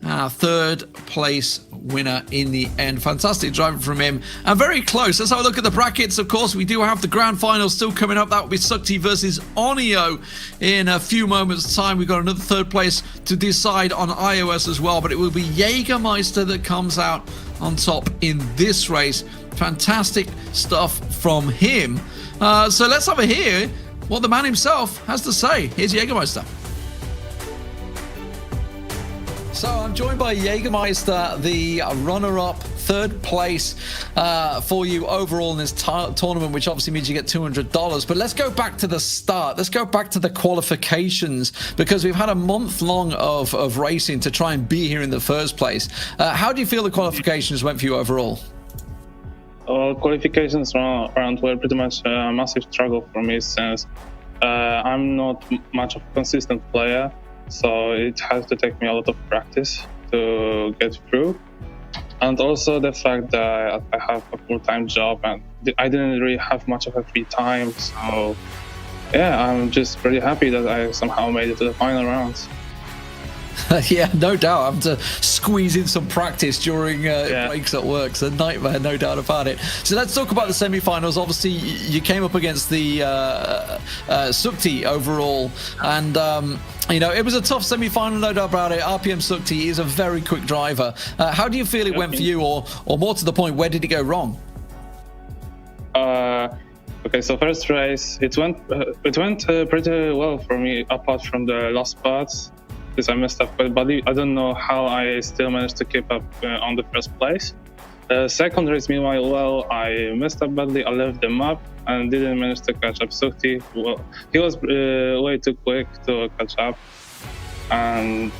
our 3rd place winner in the end. Fantastic driving from him, and very close. Let's have a look at the brackets. Of course, we do have the grand final still coming up. That will be Sukti versus Onio in a few moments' time. We've got another 3rd place to decide on iOS as well, but it will be Jägermeister that comes out on top in this race. Fantastic stuff from him. So let's have a hear what the man himself has to say. Here's Jägermeister. So I'm joined by Jägermeister, the runner-up, 3rd place for you overall in this tournament, which obviously means you get $200. But let's go back to the start. Let's go back to the qualifications, because we've had a month long of racing to try and be here in the first place. How do you feel the qualifications went for you overall? Qualifications around were pretty much a massive struggle for me, since I'm not much of a consistent player, so it has to take me a lot of practice to get through. And also the fact that I have a full-time job and I didn't really have much of a free time, so yeah, I'm just pretty happy that I somehow made it to the final rounds. Yeah, no doubt. Having to squeeze in some practice during breaks at work. It's a nightmare, no doubt about it. So let's talk about the semi-finals. Obviously, you came up against the Sukti overall, and you know, it was a tough semi-final, no doubt about it. RPM Sukti is a very quick driver. How do you feel it went for you, or more to the point, where did it go wrong? Okay, so first race, it went pretty well for me, apart from the last parts, because I messed up quite badly. I don't know how I still managed to keep up on the first place. Second race, meanwhile, well, I messed up badly. I left the map and didn't manage to catch up Sukti. Well, he was way too quick to catch up. And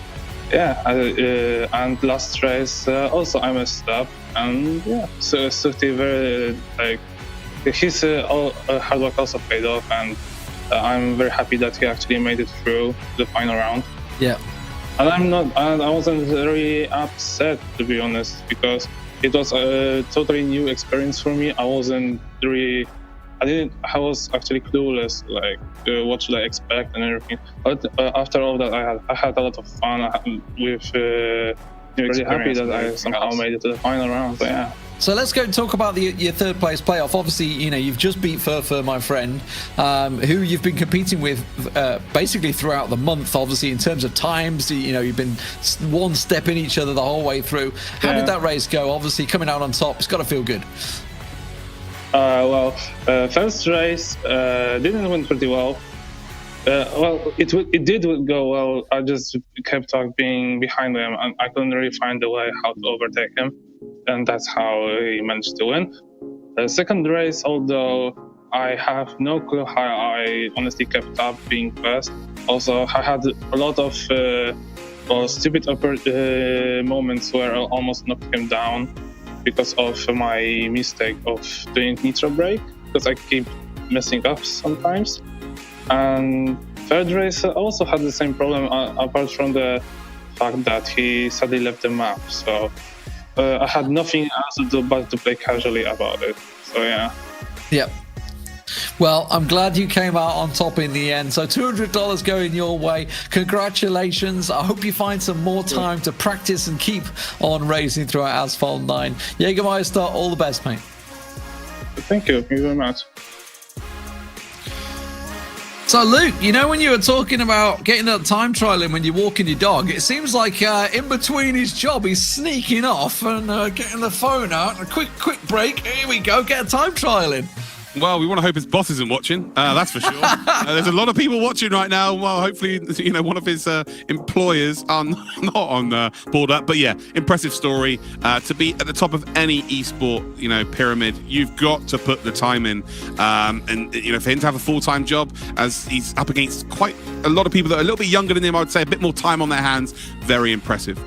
yeah, and last race also I messed up. And yeah, so Sukti very his hard work also paid off, and I'm very happy that he actually made it through the final round. Yeah, and I wasn't very upset, to be honest, because it was a totally new experience for me. I was actually clueless, like what should I expect and everything. But after all that, I had a lot of fun with really happy that I somehow made it to the final round. So yeah. So let's go and talk about your 3rd place playoff. Obviously, you know, you've just beat Furfur, my friend, who you've been competing with basically throughout the month. Obviously, in terms of times, you know, you've been one step in each other the whole way through. How did that race go? Obviously, coming out on top, it's got to feel good. First race didn't went pretty well. It did go well. I just kept being behind him, and I couldn't really find a way how to overtake him, and that's how he managed to win. The second race, although I have no clue how I honestly kept up being first. Also, I had a lot of stupid moments where I almost knocked him down because of my mistake of doing nitro brake, because I keep messing up sometimes. And third race also had the same problem, apart from the fact that he sadly left the map. So I had nothing else to do but to play casually about it. So yeah. Yep. Well, I'm glad you came out on top in the end. So $200 going your way. Congratulations. I hope you find some more time to practice and keep on racing throughout Asphalt 9. Jägermeister, all the best, mate. Thank you. Thank you very much. So, Luke, you know when you were talking about getting that time trial in when you're walking your dog, it seems like in between his job, he's sneaking off and getting the phone out. A quick break. Here we go. Get a time trial in. Well, we want to hope his boss isn't watching. That's for sure. There's a lot of people watching right now. Well, hopefully, one of his employers are not on board up. But yeah, impressive story. To be at the top of any esport, pyramid, you've got to put the time in. And for him to have a full-time job, as he's up against quite a lot of people that are a little bit younger than him, I would say a bit more time on their hands. Very impressive.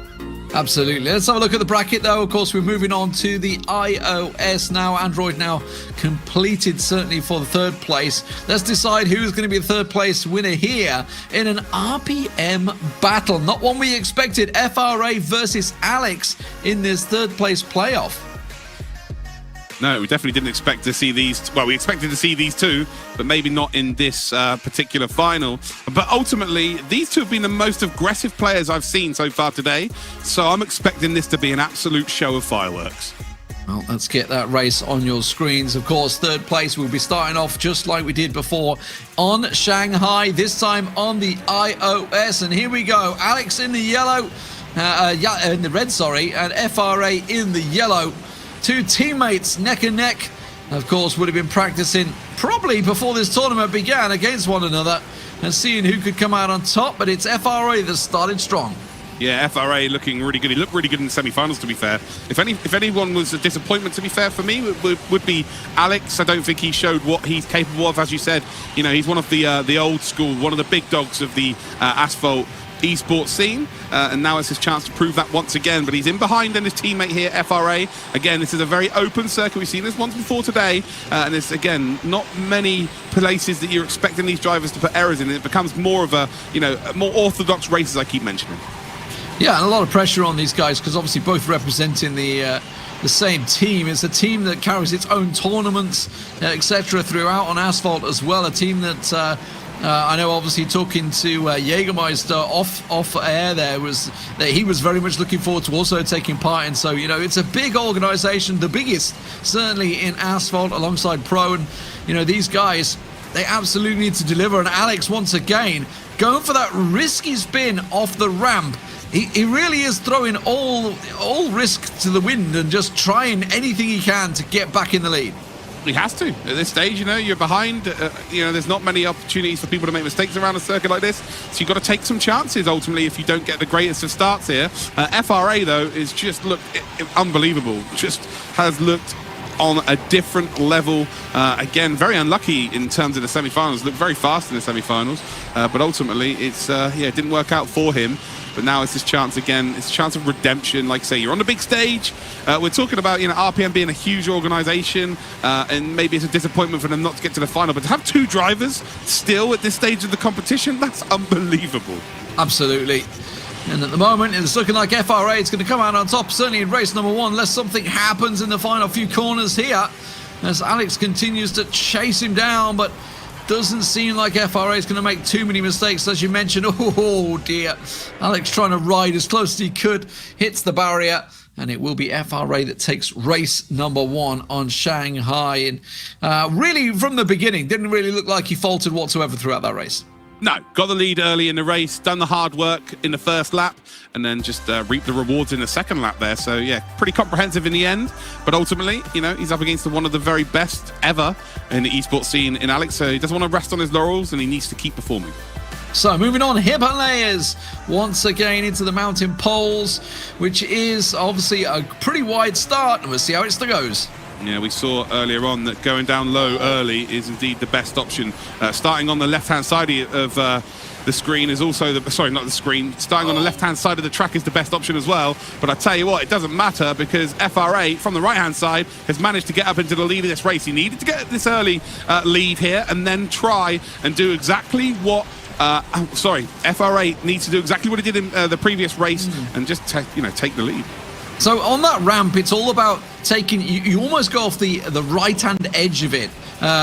Absolutely. Let's have a look at the bracket, though. Of course, we're moving on to the iOS now. Android now completed, certainly for the third place. Let's decide who's going to be the third place winner here in an RPM battle. Not one we expected. FRA versus Alex in this third place playoff. No, we definitely didn't expect to see these. Well, we expected to see these two, but maybe not in this particular final. But ultimately, these two have been the most aggressive players I've seen so far today. So I'm expecting this to be an absolute show of fireworks. Well, let's get that race on your screens. Of course, third place, we'll be starting off just like we did before on Shanghai, this time on the iOS. And here we go. Alex in the yellow, in the red, sorry, and FRA in the yellow. Two teammates neck and neck, of course, would have been practicing probably before this tournament began against one another and seeing who could come out on top, but it's FRA that started strong. Yeah, FRA looking really good. He looked really good in the semi-finals, to be fair. If anyone was a disappointment, to be fair, for me, would be Alex. I don't think he showed what he's capable of. As you said, he's one of the old school, one of the big dogs of the Asphalt esports scene, and now it's his chance to prove that once again. But he's in behind and his teammate here, FRA. Again, this is a very open circuit. We've seen this once before today, and it's again not many places that you're expecting these drivers to put errors in. It becomes more of a more orthodox race, as I keep mentioning. Yeah, and a lot of pressure on these guys because obviously both representing the same team. It's a team that carries its own tournaments, etc. throughout on Asphalt as well. A team that I know, obviously, talking to Jägermeister off air there, was that he was very much looking forward to also taking part in. So, it's a big organisation, the biggest, certainly in Asphalt, alongside Pro. And, these guys, they absolutely need to deliver. And Alex, once again, going for that risky spin off the ramp. He really is throwing all risk to the wind and just trying anything he can to get back in the lead. He has to. At this stage, you're behind. There's not many opportunities for people to make mistakes around a circuit like this. So you've got to take some chances, ultimately, if you don't get the greatest of starts here. FRA, though, is just looked unbelievable. Just has looked on a different level. Again, very unlucky in terms of the semi-finals. Looked very fast in the semi-finals. But ultimately, it didn't work out for him. But now it's his chance again. It's a chance of redemption. Like I say, you're on the big stage. We're talking about RPM being a huge organisation, and maybe it's a disappointment for them not to get to the final. But to have two drivers still at this stage of the competition, that's unbelievable. Absolutely. And at the moment, it's looking like FRA is going to come out on top, certainly in race number one, unless something happens in the final few corners here, as Alex continues to chase him down, but doesn't seem like FRA is going to make too many mistakes, as you mentioned. Oh dear. Alex trying to ride as close as he could, hits the barrier, and it will be FRA that takes race number one on Shanghai. And really, from the beginning, didn't really look like he faltered whatsoever throughout that race. No, got the lead early in the race, done the hard work in the first lap, and then just reaped the rewards in the second lap there. So, yeah, pretty comprehensive in the end. But ultimately, he's up against one of the very best ever in the esports scene in Alex. So he doesn't want to rest on his laurels, and he needs to keep performing. So moving on, Himalayas once again into the mountain poles, which is obviously a pretty wide start. And we'll see how it still goes. Yeah, we saw earlier on that going down low early is indeed the best option. Starting on the left-hand side of the screen is also sorry, not the screen. Starting on the left-hand side of the track is the best option as well. But I tell you what, it doesn't matter because FRA from the right-hand side has managed to get up into the lead of this race. He needed to get this early lead here and then try and do exactly what. FRA needs to do exactly what he did in the previous race and just take the lead. So on that ramp, it's all about taking, you almost go off the right-hand edge of it.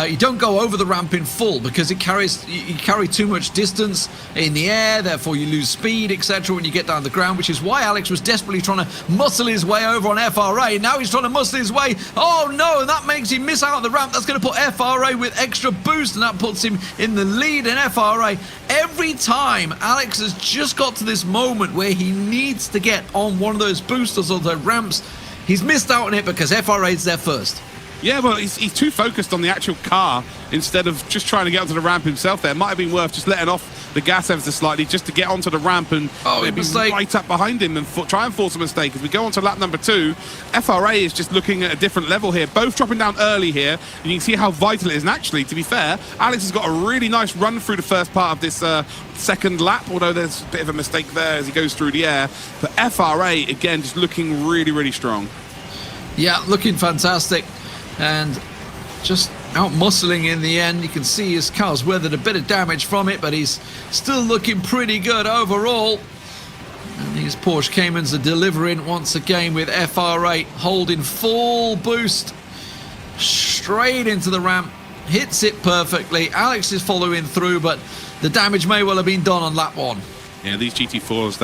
You don't go over the ramp in full because you carry too much distance in the air, therefore you lose speed, etc. when you get down the ground, which is why Alex was desperately trying to muscle his way over on FRA. Now he's trying to muscle his way. Oh no, and that makes him miss out on the ramp. That's going to put FRA with extra boost, and that puts him in the lead in FRA. Every time Alex has just got to this moment where he needs to get on one of those boosters or the ramps, he's missed out on it because FRA is there first. Yeah, well, he's too focused on the actual car instead of just trying to get onto the ramp himself there. It might have been worth just letting off the gas ever so slightly just to get onto the ramp and maybe right up behind him and try and force a mistake. As we go on to lap number 2, FRA is just looking at a different level here. Both dropping down early here, and you can see how vital it is. And actually, to be fair, Alex has got a really nice run through the first part of this second lap, although there's a bit of a mistake there as he goes through the air. But FRA, again, just looking really, really strong. Yeah, looking fantastic. And just out muscling in the end. You can see his car's weathered a bit of damage from it, but he's still looking pretty good overall. And these Porsche Caymans are delivering once again with FRA holding full boost straight into the ramp. Hits it perfectly. Alex is following through, but the damage may well have been done on lap 1. Yeah, these GT4s,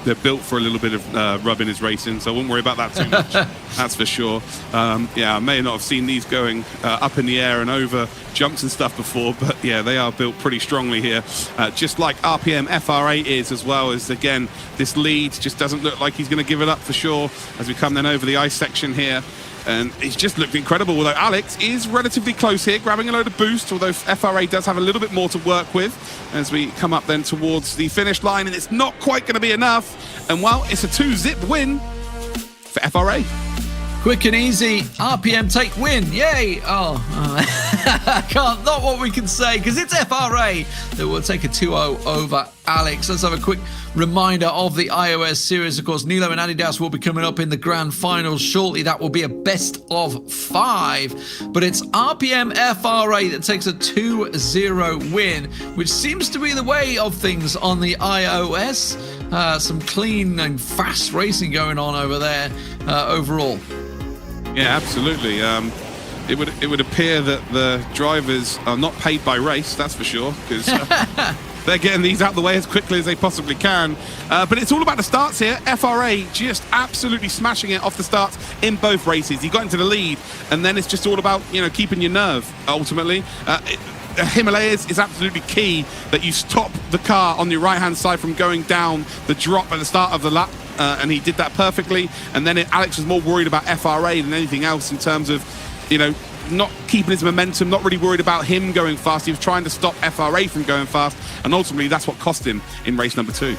they're built for a little bit of rubbing his racing, so I wouldn't worry about that too much. That's for sure. Yeah, I may not have seen these going up in the air and over jumps and stuff before, but yeah, they are built pretty strongly here. Just like RPM FRA is as well, as again, this lead just doesn't look like he's going to give it up for sure as we come then over the ice section here. And he's just looked incredible, although Alex is relatively close here, grabbing a load of boost, although FRA does have a little bit more to work with as we come up then towards the finish line, and it's not quite going to be enough. And well, it's a 2-zip win for FRA. Quick and easy, RPM take win, yay! Not what we can say, because it's FRA that will take a 2-0 over Alex. Let's have a quick reminder of the iOS series. Of course, Nilo and Adidas will be coming up in the grand finals shortly. That will be a best of 5, but it's RPM FRA that takes a 2-0 win, which seems to be the way of things on the iOS. Some clean and fast racing going on over there overall. Yeah, absolutely. It would appear that the drivers are not paid by race, that's for sure, because they're getting these out the way as quickly as they possibly can. But it's all about the starts here. FRA just absolutely smashing it off the starts in both races. He got into the lead, and then it's just all about, keeping your nerve, ultimately. Himalayas is absolutely key that you stop the car on your right-hand side from going down the drop at the start of the lap. And he did that perfectly. And then Alex was more worried about FRA than anything else in terms of, not keeping his momentum, not really worried about him going fast. He was trying to stop FRA from going fast. And ultimately, that's what cost him in race number 2.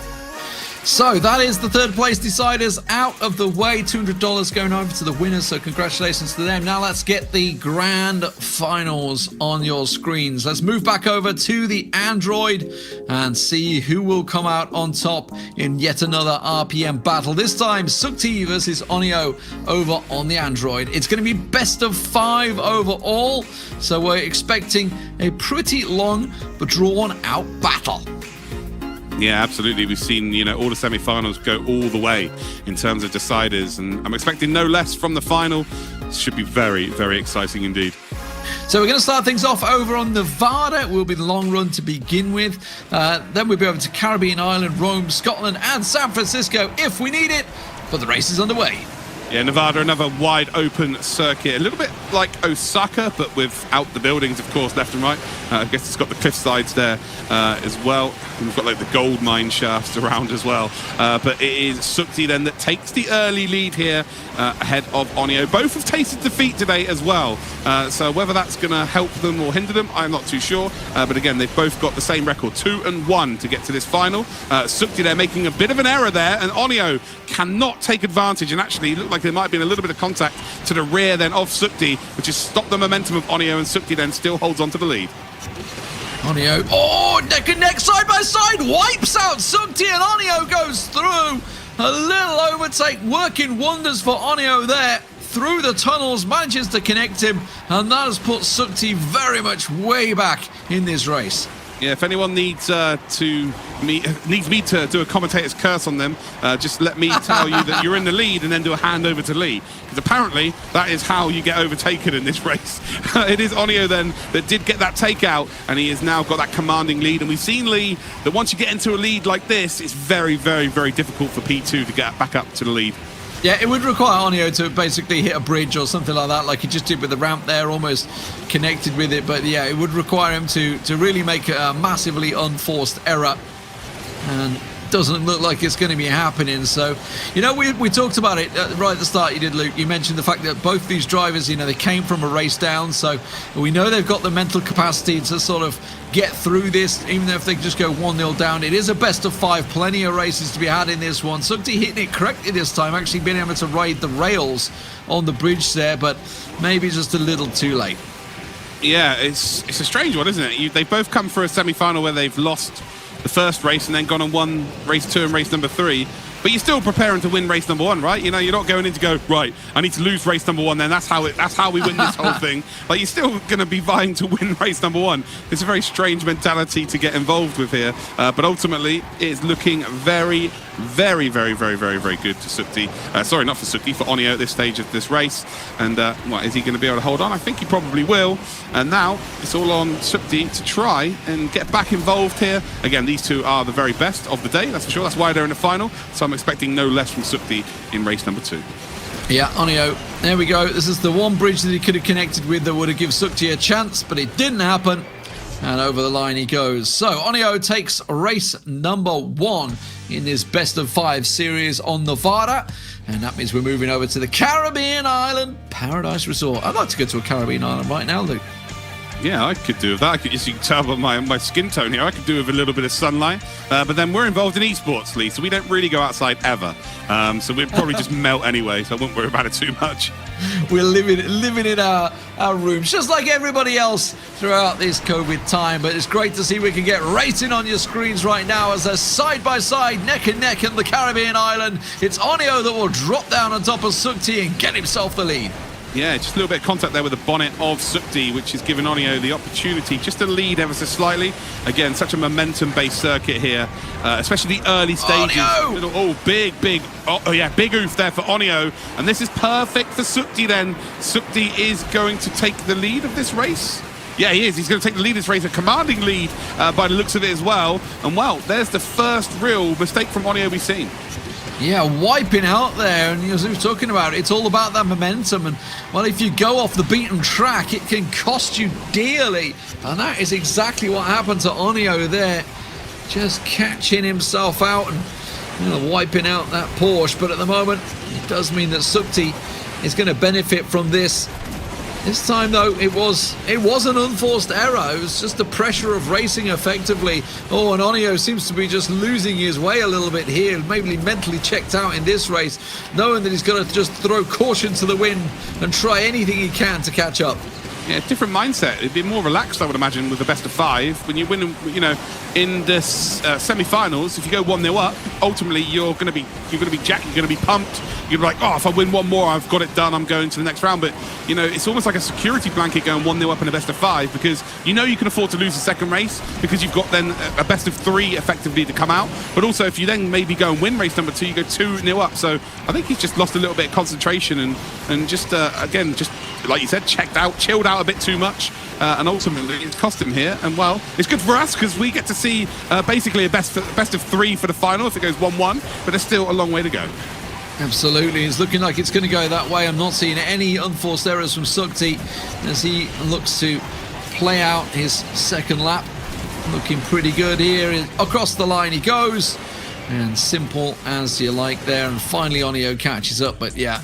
So that is the third place deciders out of the way. $200 going over to the winners, so congratulations to them. Now let's get the grand finals on your screens. Let's move back over to the Android and see who will come out on top in yet another RPM battle. This time, Sukti versus Onio over on the Android. It's going to be best of 5 overall, so we're expecting a pretty long but drawn out battle. Yeah, absolutely. We've seen, all the semi-finals go all the way in terms of deciders, and I'm expecting no less from the final. This should be very, very exciting indeed. So we're going to start things off over on Nevada. It will be the long run to begin with. Then we'll be over to Caribbean Island, Rome, Scotland, and San Francisco if we need it. But the race is underway. Yeah, Nevada, another wide open circuit. A little bit like Osaka, but without the buildings, of course, left and right. I guess it's got the cliff sides there as well. And we've got like the gold mine shafts around as well. But it is Sukti then that takes the early lead here ahead of Onio. Both have tasted defeat today as well. So whether that's going to help them or hinder them, I'm not too sure. But again, they've both got the same record, 2-1 to get to this final. Sukti there making a bit of an error there, and Onio cannot take advantage, and actually looked like there might have been a little bit of contact to the rear then of Sukti, which has stopped the momentum of Onio, and Sukti then still holds on to the lead. Onio, neck and neck, side by side, wipes out Sukti, and Onio goes through. A little overtake, working wonders for Onio there. Through the tunnels, manages to connect him, and that has put Sukti very much way back in this race. Yeah, if anyone needs me to do a commentator's curse on them, just let me tell you that you're in the lead and then do a handover to Lee. Because apparently that is how you get overtaken in this race. It is Onio then that did get that takeout, and he has now got that commanding lead. And we've seen Lee that once you get into a lead like this, it's very, very, very difficult for P2 to get back up to the lead. Yeah, it would require Onio to basically hit a bridge or something like that, like he just did with the ramp there, almost connected with it. But yeah, it would require him to really make a massively unforced error. And doesn't look like it's going to be happening. So, you know, we talked about it right at the start. You did, Luke. You mentioned the fact that both these drivers, you know, they came from a race down. So we know they've got the mental capacity to sort of get through this, even though if they just go 1-0 down. It is a best of 5. Plenty of races to be had in this one. Sugti hitting it correctly this time, actually being able to ride the rails on the bridge there, but maybe just a little too late. Yeah, it's a strange one, isn't it? They've both come for a semi-final where they've lost the first race and then gone and won race 2 and race number 3. But you're still preparing to win race number 1, right? You know, you're not going in to go, right, I need to lose race number 1, then that's how we win this whole thing. Like, you're still going to be vying to win race number 1. It's a very strange mentality to get involved with here. But ultimately, it's looking very, very, very, very, very, very good to Sukti. Sorry, not for Sukti, for Onio at this stage of this race. And what, is he going to be able to hold on? I think he probably will. And now it's all on Sukti to try and get back involved here. Again, these two are the very best of the day, that's for sure. That's why they're in the final. So I'm expecting no less from Sukti in race number 2. Yeah, Onio, there we go. This is the one bridge that he could have connected with that would have given Sukti a chance, but it didn't happen. And over the line he goes. So Onio takes race number 1 in this best of 5 series on Nevada. And that means we're moving over to the Caribbean island Paradise Resort. I'd like to go to a Caribbean island right now, Luke. Yeah, I could do with that. As you can tell by my skin tone here, I could do with a little bit of sunlight. But then we're involved in esports, Lee, so we don't really go outside ever. So we'd probably just melt anyway, so I wouldn't worry about it too much. We're living in our rooms, just like everybody else throughout this COVID time. But it's great to see we can get racing on your screens right now as they're side by side, neck and neck in the Caribbean island. It's Onio that will drop down on top of Sukti and get himself the lead. Yeah, just a little bit of contact there with the bonnet of Sukti, which has given Onio the opportunity just to lead ever so slightly. Again, such a momentum-based circuit here, especially the early stages. Big oof there for Onio. And this is perfect for Sukti then. Sukti is going to take the lead of this race. Yeah, he is. He's going to take the lead of this race, a commanding lead by the looks of it as well. And, well, there's the first real mistake from Onio we've seen. Yeah, wiping out there, and as we were talking about, it's all about that momentum. And, well, if you go off the beaten track, it can cost you dearly. And that is exactly what happened to Onio there. Just catching himself out and wiping out that Porsche. But at the moment, it does mean that Sukti is going to benefit from this. This time, though, it was an unforced error. It was just the pressure of racing effectively. Oh, and Onio seems to be just losing his way a little bit here. Maybe mentally checked out in this race, knowing that he's got to just throw caution to the wind and try anything he can to catch up. Yeah, different mindset. It'd be more relaxed, I would imagine, with the best of 5. When you win, in the semi-finals, if you go 1-0 up, ultimately you're going to be jacked. You're going to be pumped. You're like, oh, if I win one more, I've got it done. I'm going to the next round. But it's almost like a security blanket going 1-0 up in a best of 5 because you can afford to lose the second race because you've got then a best of 3 effectively to come out. But also, if you then maybe go and win race number 2, you go 2-0 up. So I think he's just lost a little bit of concentration and just again, just like you said, checked out, chilled out a bit too much, and ultimately it's cost him here. And well, it's good for us because we get to see basically a best of 3 for the final if it goes 1-1, but there's still a long way to go. Absolutely, it's looking like it's going to go that way. I'm not seeing any unforced errors from Sukti as he looks to play out his second lap. Looking pretty good here. Across the line he goes, and simple as you like there. And finally Onio catches up, but yeah,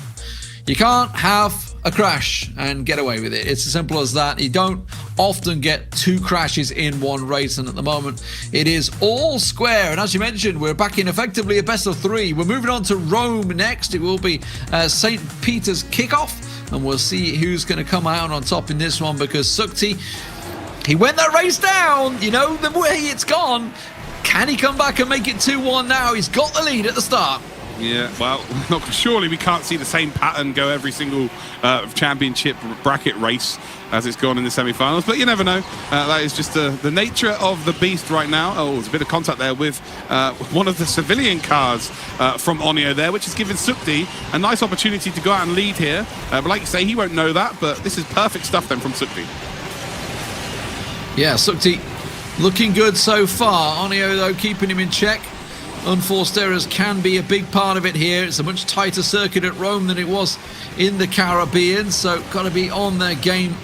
you can't have a crash and get away with it. It's as simple as that. You don't often get 2 crashes in one race, and at the moment it is all square. And as you mentioned, we're back in effectively a best of 3. We're moving on to Rome next. It will be St. Peter's kickoff, and we'll see who's going to come out on top in this one because Sukti, he went that race down. The way it's gone. Can he come back and make it 2-1 now? He's got the lead at the start. Yeah, well, surely we can't see the same pattern go every single championship bracket race as it's gone in the semi-finals, but you never know. That is just the nature of the beast right now. Oh, there's a bit of contact there with one of the civilian cars from Onio there, which has given Sukti a nice opportunity to go out and lead here. But like you say, he won't know that, but this is perfect stuff then from Sukti. Yeah, Sukti looking good so far. Onio, though, keeping him in check. Unforced errors can be a big part of it here. It's a much tighter circuit at Rome than it was in the Caribbean, so got to be on their game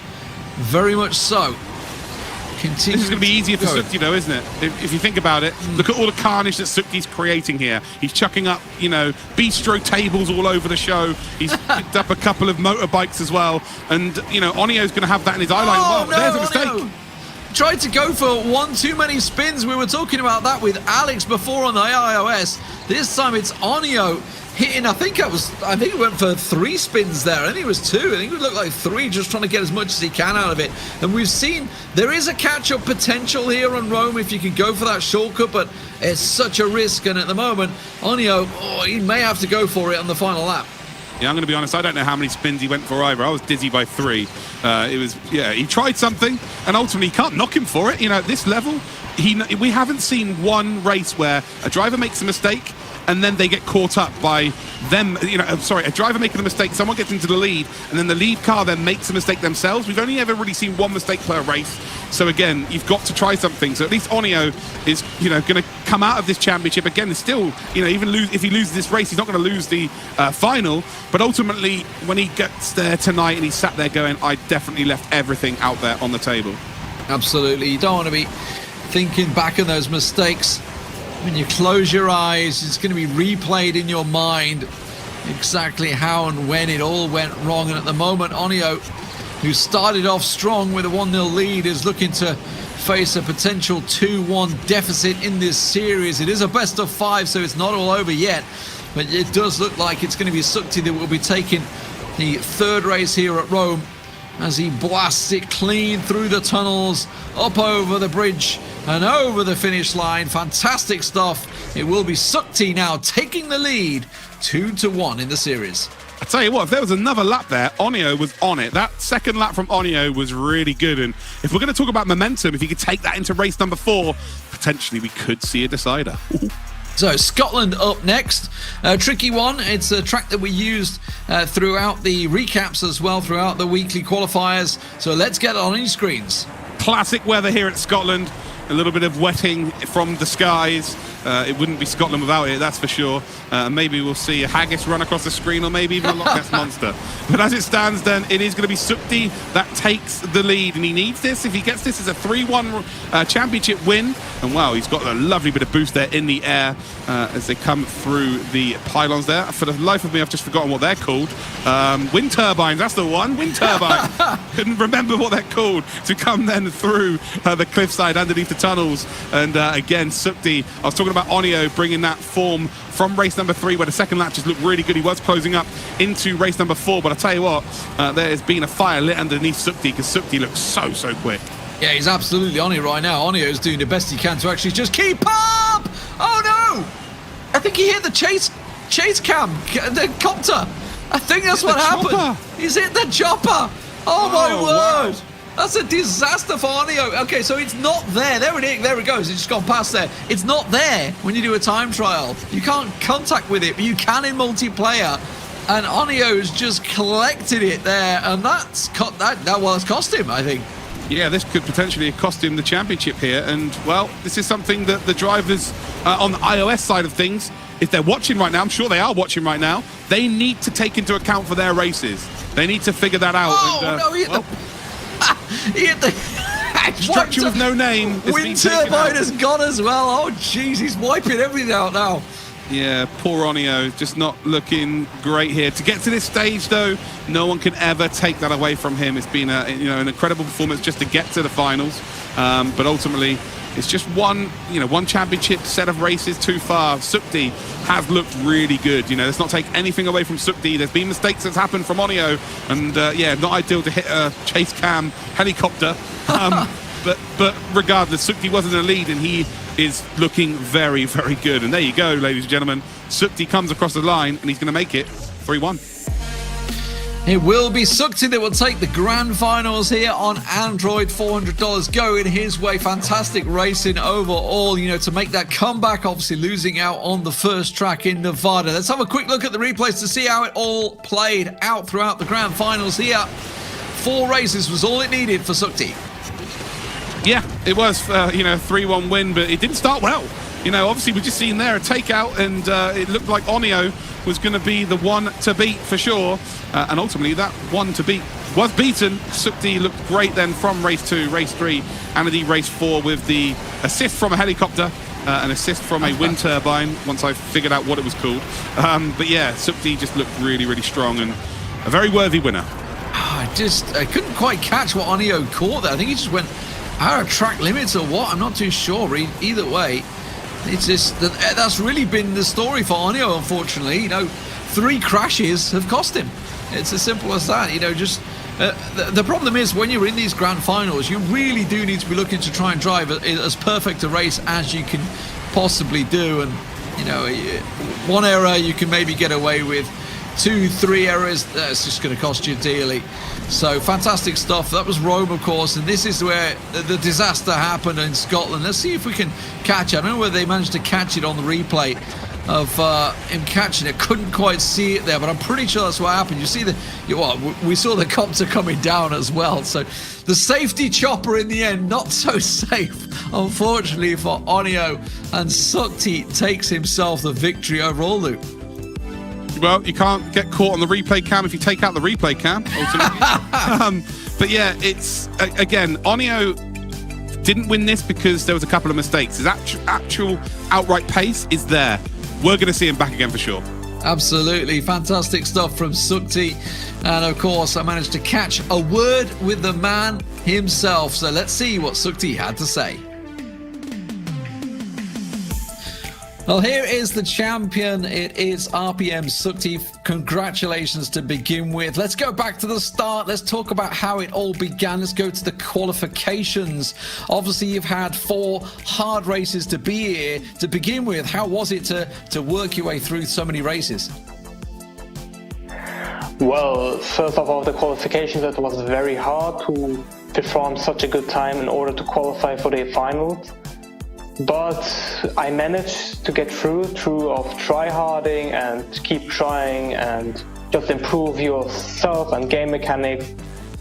very much so. This is going to be easier for Sukti, though, isn't it? If you think about it, look at all the carnage that Sukti's creating here. He's chucking up, you know, bistro tables all over the show. He's picked up a couple of motorbikes as well. And, you know, Onio's going to have that in his eye line. Oh, Well, there's a mistake. Onio tried to go for one too many spins. We were talking about that with Alex before on the iOS. This time it's Onio hitting, I think it went for 3 spins there. I think it was 2. I think it looked like 3, just trying to get as much as he can out of it. And we've seen there is a catch-up potential here on Rome if you can go for that shortcut, but it's such a risk. And at the moment, Onio, he may have to go for it on the final lap. Yeah, I'm going to be honest, I don't know how many spins he went for either. I was dizzy by 3. He tried something, and ultimately you can't knock him for it. You know, at this level, we haven't seen one race where a driver makes a mistake and then they get caught up by them, you know, a driver making a mistake, someone gets into the lead, and then the lead car then makes a mistake themselves. We've only ever really seen one mistake per race. So again, you've got to try something. So at least Onio is, you know, going to come out of this championship. Again, it's still, you know, even if he loses this race, he's not going to lose the final. But ultimately, when he gets there tonight and he's sat there going, I definitely left everything out there on the table. Absolutely. You don't want to be thinking back on those mistakes. When you close your eyes, it's going to be replayed in your mind exactly how and when it all went wrong. And at the moment, Onio, who started off strong with a 1-0 lead, is looking to face a potential 2-1 deficit in this series. It is a best of 5, so it's not all over yet. But it does look like it's going to be Sukti that will be taking the 3rd race here at Rome as he blasts it clean through the tunnels, up over the bridge and over the finish line. Fantastic stuff. It will be Sukti now taking the lead 2-1 in the series. I tell you what, if there was another lap there, Onio was on it. That second lap from Onio was really good. And if we're going to talk about momentum, if he could take that into race number 4, potentially we could see a decider. So Scotland up next. A tricky one. It's a track that we used throughout the recaps as well, throughout the weekly qualifiers. So let's get it on your screens. Classic weather here at Scotland. A little bit of wetting from the skies. It wouldn't be Scotland without it, that's for sure. Maybe we'll see a haggis run across the screen, or maybe even a Loch Ness monster. But as it stands then, it is going to be Sukti that takes the lead, and he needs this. If he gets this, it's a 3-1 championship win. And wow, he's got a lovely bit of boost there in the air as they come through the pylons there. For the life of me, I've just forgotten what they're called. Wind turbines, that's the one. Wind turbines. Couldn't remember what they're called, to come then through the cliffside underneath the tunnels. And again, Sukti, I was talking about Onio bringing that form from race number 3, where the second lap just looked really good. He was closing up into race number 4, but I tell you what, there has been a fire lit underneath Sukti, because Sukti looks so quick. Yeah, he's absolutely on it right now. Onio is doing the best he can to actually just keep up. Oh no! I think he hit the chase cam, the copter. I think that's what happened. Chopper. He's hit the chopper. Oh my word! Wow. That's a disaster for Onio. Okay, so it's not there. There it goes. It's just gone past there. It's not there when you do a time trial. You can't contact with it, but you can in multiplayer. And Onio's just collected it there, and that's cost him, I think. Yeah, this could potentially cost him the championship here. And, well, this is something that the drivers on the iOS side of things, if they're watching right now, I'm sure they are watching right now, they need to take into account for their races. They need to figure that out. Oh, and, no, he hit the structure with no name. Wind turbine has gone as well. Oh, jeez, he's wiping everything out now. Yeah, poor Onio, just not looking great here. To get to this stage, though, no one can ever take that away from him. It's been an incredible performance just to get to the finals. But ultimately, it's just one championship set of races too far. Sukti has looked really good. Let's not take anything away from Sukti. There's been mistakes that's happened from Onio, and not ideal to hit a chase cam helicopter. But regardless, Sukti was in the lead, and he is looking very, very good. And there you go, ladies and gentlemen. Sukti comes across the line, and he's going to make it 3-1. It will be Sukti that will take the grand finals here on Android. $400 going his way. Fantastic racing overall, to make that comeback, obviously losing out on the first track in Nevada. Let's have a quick look at the replays to see how it all played out throughout the grand finals here. 4 races was all it needed for Sukti. Yeah, it was, 3-1 win, but it didn't start well. Obviously we've just seen there a takeout, and it looked like Onio was going to be the one to beat for sure. And ultimately that one to beat was beaten. Sukti looked great then from race 2, race 3, and indeed race 4 with the assist from a helicopter, an assist from a wind turbine, once I figured out what it was called. But yeah, Sukti just looked really, really strong and a very worthy winner. I couldn't quite catch what Onio caught there. I think he just went out of track limits or what. I'm not too sure. Either way, it's just that's really been the story for Onio, unfortunately. You know, 3 crashes have cost him. It's as simple as that. You know, just the problem is when you're in these grand finals, you really do need to be looking to try and drive as perfect a race as you can possibly do. And, you know, one error you can maybe get away with. 2, 3 errors, that's just going to cost you dearly. So fantastic stuff. That was Rome, of course, and this is where the disaster happened in Scotland. Let's see if we can catch it. I don't know whether they managed to catch it on the replay of him catching it. Couldn't quite see it there, but I'm pretty sure that's what happened. You see we saw the copter coming down as well. So the safety chopper in the end, not so safe, unfortunately, for Onio, and Sukti takes himself the victory overall, Luke. Well, you can't get caught on the replay cam if you take out the replay cam, ultimately. But yeah, it's, again, Onio didn't win this because there was a couple of mistakes. His actual outright pace is there. We're going to see him back again for sure. Absolutely. Fantastic stuff from Sukti. And of course, I managed to catch a word with the man himself. So let's see what Sukti had to say. Well, here is the champion. It is RPM Sukti. Congratulations to begin with. Let's go back to the start. Let's talk about how it all began. Let's go to the qualifications. Obviously, you've had 4 hard races to be here to begin with. How was it to work your way through so many races? Well, first of all, the qualifications, it was very hard to perform such a good time in order to qualify for the finals. But I managed to get through of try-harding and keep trying and just improve yourself and game mechanics.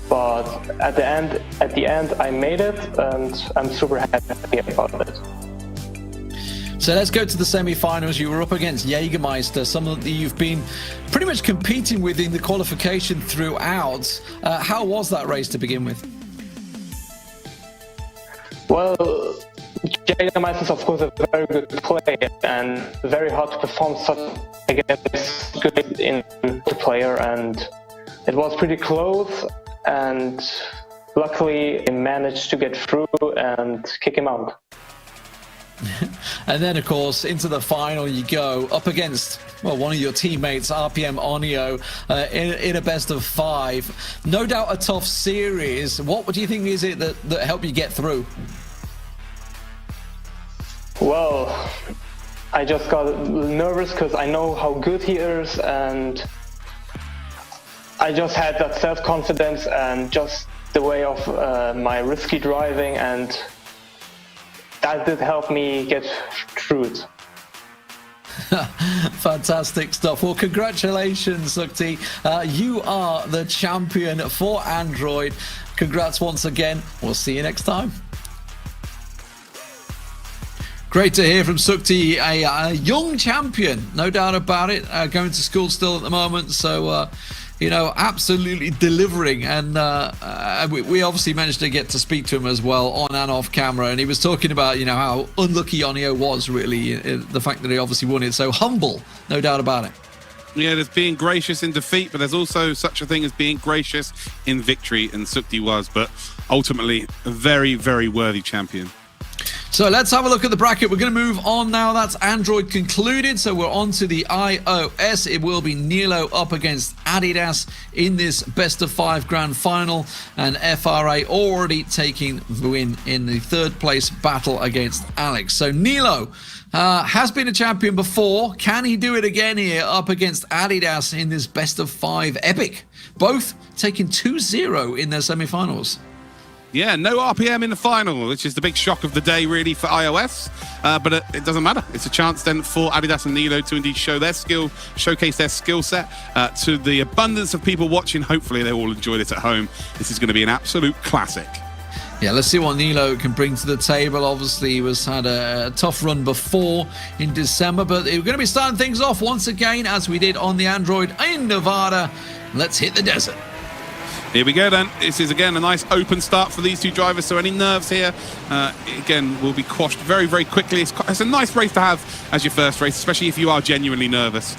But at the end, I made it, and I'm super happy about it. So let's go to the semi-finals. You were up against Jägermeister, someone that you've been pretty much competing with in the qualification throughout. How was that race to begin with? Well, Jägermeister is of course a very good player and very hard to perform such against good in the player, and it was pretty close, and luckily I managed to get through and kick him out. And then, of course, into the final you go up against, well, one of your teammates, RPM Onio, in a best of 5. No doubt a tough series. What do you think is it that helped you get through? Well, I just got nervous because I know how good he is, and I just had that self-confidence and just the way of my risky driving, and that did help me get through it. Fantastic stuff. Well, congratulations, Sukti. You are the champion for Android. Congrats once again. We'll see you next time. Great to hear from Sukti, a young champion, no doubt about it, going to school still at the moment, so, you know, absolutely delivering, and we obviously managed to get to speak to him as well on and off camera, and he was talking about, you know, how unlucky Onio was, really, the fact that he obviously won it, so humble, no doubt about it. Yeah, there's being gracious in defeat, but there's also such a thing as being gracious in victory, and Sukti was, but ultimately a very, very worthy champion. So let's have a look at the bracket. We're going to move on now. That's Android concluded. So we're on to the iOS. It will be Nilo up against Adidas in this best of 5 grand final. And FRA already taking the win in the 3rd place battle against Alex. So Nilo has been a champion before. Can he do it again here up against Adidas in this best of 5 epic? Both taking 2-0 in their semi-finals. Yeah, no RPM in the final, which is the big shock of the day, really, for iOS. But it doesn't matter. It's a chance then for Adidas and Nilo to indeed showcase their skill set to the abundance of people watching. Hopefully, they all enjoyed it at home. This is going to be an absolute classic. Yeah, let's see what Nilo can bring to the table. Obviously, he had a tough run before in December, but we're going to be starting things off once again, as we did on the Android in Nevada. Let's hit the desert. Here we go then. This is again a nice open start for these two drivers, so any nerves here again will be quashed very, very quickly. It's a nice race to have as your first race, especially if you are genuinely nervous,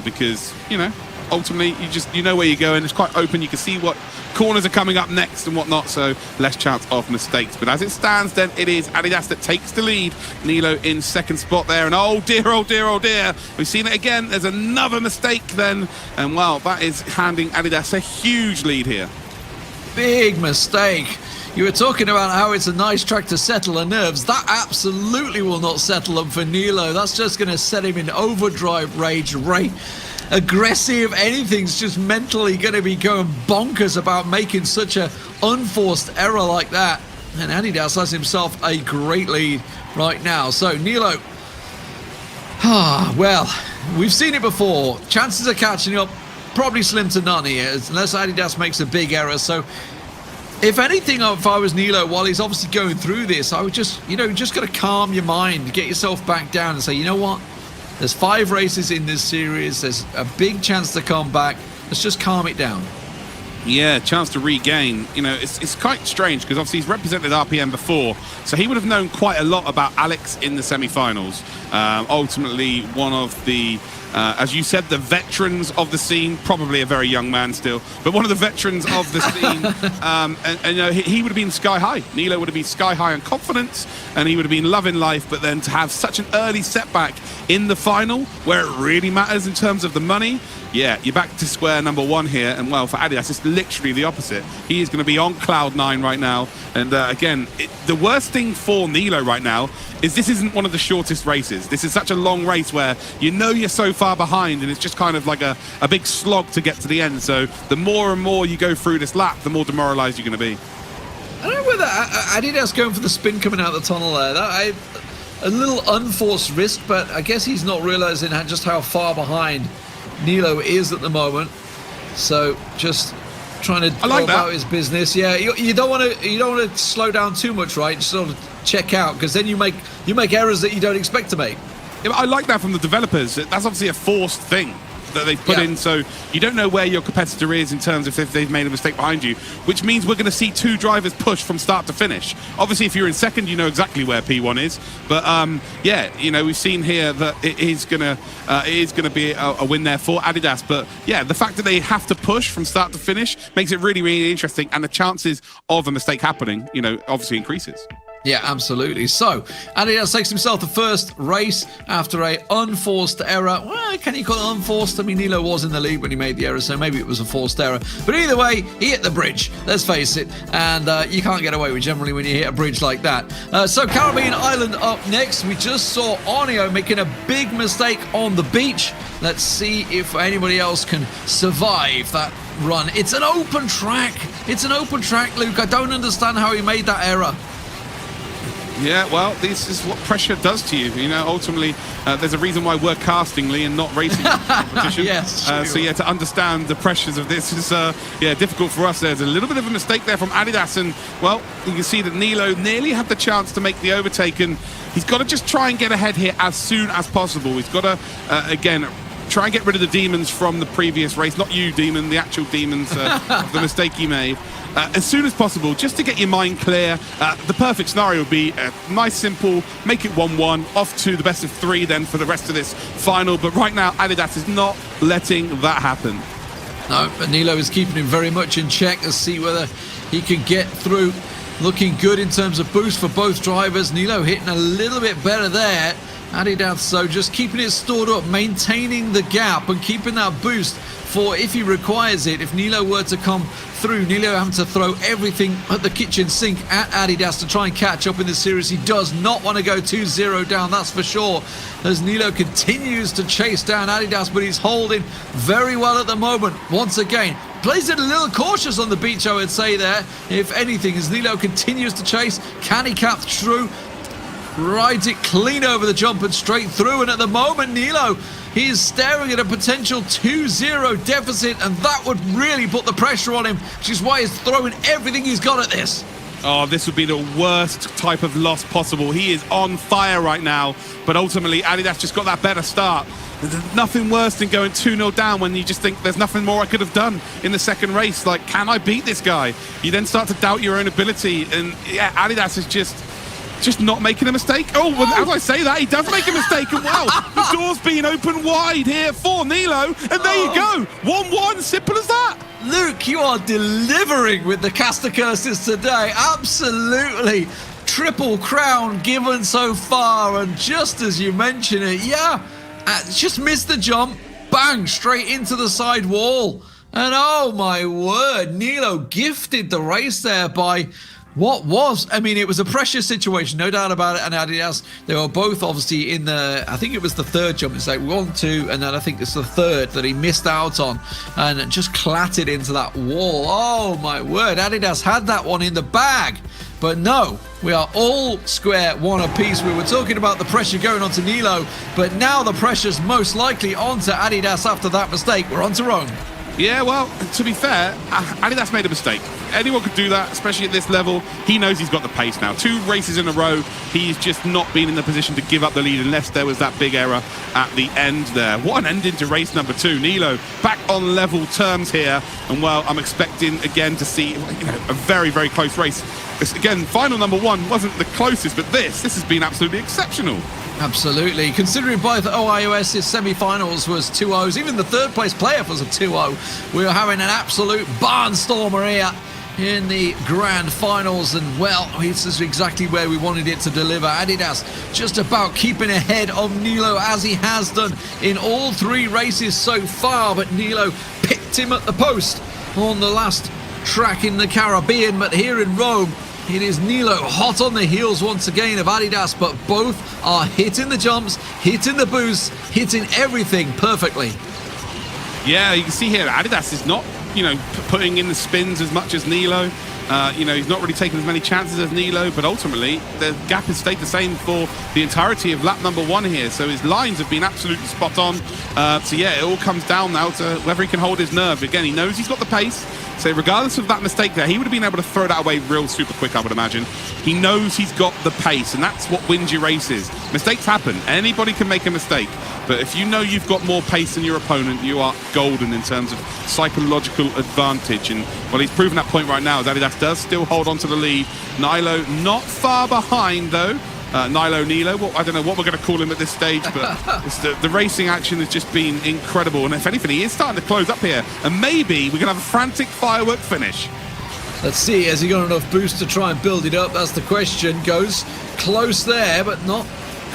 because you know, ultimately you know where you're going. It's quite open, you can see what corners are coming up next and whatnot, so less chance of mistakes. But as it stands then, it is Adidas that takes the lead. Nilo in second spot there, and oh dear, oh dear, oh dear, we've seen it again. There's another mistake then, and well, that is handing Adidas a huge lead here. Big mistake. You were talking about how it's a nice track to settle the nerves. That absolutely will not settle them for Nilo. That's just going to set him in overdrive rage, aggressive. Anything's just mentally going to be going bonkers about making such a unforced error like that. And Adidas has himself a great lead right now. So Nilo, well, we've seen it before. Chances of catching up probably slim to none here, unless Adidas makes a big error. So if anything, if I was Nilo, while he's obviously going through this, I would just, just got to calm your mind, get yourself back down and say, you know what? There's 5 races in this series. There's a big chance to come back. Let's just calm it down. Yeah, chance to regain. You know, it's quite strange because obviously he's represented RPM before, so he would have known quite a lot about Alex in the semi-finals. Ultimately, one of the, as you said, the veterans of the scene, probably a very young man still, but one of the veterans of the scene. And you know, he would have been sky high. Nilo would have been sky high on confidence, and he would have been loving life. But then to have such an early setback in the final, where it really matters in terms of the money, yeah, you're back to square number 1 here. And well, for Adidas, it's literally the opposite. He is going to be on cloud 9 right now. And again, the worst thing for Nilo right now is this isn't one of the shortest races. This is such a long race where you know you're so far behind, and it's just kind of like a big slog to get to the end. So the more and more you go through this lap, the more demoralized you're going to be. I don't know whether Adidas going for the spin coming out of the tunnel there. A little unforced risk, but I guess he's not realizing just how far behind Nilo is at the moment. So just trying to go about his business. Yeah, you don't want to slow down too much, right? Just sort of check out, because then you make errors that you don't expect to make. Yeah, I like that from the developers. That's obviously a forced thing that they've put in, so you don't know where your competitor is in terms of if they've made a mistake behind you, which means we're going to see 2 drivers push from start to finish. Obviously, if you're in second, you know exactly where P1 is, but yeah, you know, we've seen here that it is going to be a win there for Adidas. But yeah, the fact that they have to push from start to finish makes it really, really interesting, and the chances of a mistake happening, you know, obviously increases. Yeah, absolutely. So, Adidas takes himself the first race after a unforced error. Well, can you call it unforced? I mean, Nilo was in the lead when he made the error, so maybe it was a forced error. But either way, he hit the bridge, let's face it. And you can't get away with generally when you hit a bridge like that. So, Caribbean Island up next. We just saw Arnio making a big mistake on the beach. Let's see if anybody else can survive that run. It's an open track. It's an open track, Luke. I don't understand how he made that error. Yeah, well, this is what pressure does to you. You know, ultimately, there's a reason why we're casting, Lee, and not racing competition. Yes, so yeah, to understand the pressures of this is difficult for us. There's a little bit of a mistake there from Adidas, and well, you can see that Nilo nearly had the chance to make the overtake, and he's got to just try and get ahead here as soon as possible. He's got to again try and get rid of the demons from the previous race. Not you, demon, the actual demons of the mistake he made. As soon as possible, just to get your mind clear. The perfect scenario would be nice, simple, make it 1-1, off to the best of 3 then for the rest of this final. But right now, Adidas is not letting that happen. No, but Nilo is keeping him very much in check to see whether he can get through. Looking good in terms of boost for both drivers. Nilo hitting a little bit better there. Adidas, so just keeping it stored up, maintaining the gap and keeping that boost for if he requires it. If Nilo were to come through, Nilo having to throw everything at the kitchen sink at Adidas to try and catch up in this series. He does not want to go 2-0 down, that's for sure, as Nilo continues to chase down Adidas, but he's holding very well at the moment. Once again, plays it a little cautious on the beach, I would say there, if anything, as Nilo continues to chase. Can he cap through? Rides it clean over the jump and straight through, and at the moment Nilo, he is staring at a potential 2-0 deficit, and that would really put the pressure on him, which is why he's throwing everything he's got at this. Oh, this would be the worst type of loss possible. He is on fire right now, but ultimately Adidas just got that better start. There's nothing worse than going 2-0 down when you just think there's nothing more I could have done in the second race. Like, can I beat this guy? You then start to doubt your own ability, and yeah, Adidas is just not making a mistake. Oh, well, as I say that, he does make a mistake, and wow, the door's being opened wide here for Nilo, and there you go, 1-1, simple as that. Luke, you are delivering with the caster curses today. Absolutely. Triple crown given so far, and just as you mention it, yeah, just missed the jump, bang, straight into the side wall. And oh my word, Nilo gifted the race there by what was, I mean, it was a pressure situation, no doubt about it. And Adidas, they were both obviously in the, I think it was the third jump. It's like 1, 2, and then I think it's the third that he missed out on and just clattered into that wall. Oh my word, Adidas had that one in the bag. But no, we are all square one apiece. We were talking about the pressure going onto Nilo, but now the pressure's most likely onto Adidas after that mistake. We're on to Rome. Yeah, well, to be fair, Adidas made a mistake. Anyone could do that, especially at this level. He knows he's got the pace now. 2 races in a row, he's just not been in the position to give up the lead unless there was that big error at the end there. What an ending to race number 2. Nilo back on level terms here. And, well, I'm expecting, again, to see a very, very close race. Again, final number 1 wasn't the closest, but this has been absolutely exceptional. Absolutely. Considering both OIOS's semi-finals was 2-0s, even the third place playoff was a 2-0. We were having an absolute barnstormer here in the grand finals, and well, this is exactly where we wanted it to deliver. Adidas just about keeping ahead of Nilo as he has done in all 3 races so far, but Nilo picked him at the post on the last track in the Caribbean. But here in Rome, it is Nilo hot on the heels once again of Adidas, but both are hitting the jumps, hitting the boosts, hitting everything perfectly. Yeah, you can see here Adidas is not, putting in the spins as much as Nilo. He's not really taking as many chances as Nilo, but ultimately the gap has stayed the same for the entirety of lap number 1 here. So his lines have been absolutely spot on. So yeah, it all comes down now to whether he can hold his nerve. Again, he knows he's got the pace. So regardless of that mistake there, he would have been able to throw that away real super quick, I would imagine. He knows he's got the pace, and that's what wins you races. Mistakes happen. Anybody can make a mistake. But if you know you've got more pace than your opponent, you are golden in terms of psychological advantage. And, well, he's proven that point right now, as Adidas does still hold on to the lead. Nilo not far behind, though. Nilo, well, I don't know what we're going to call him at this stage, but the racing action has just been incredible. And if anything, he is starting to close up here. And maybe we're going to have a frantic firework finish. Let's see, has he got enough boost to try and build it up? That's the question. Goes close there, but not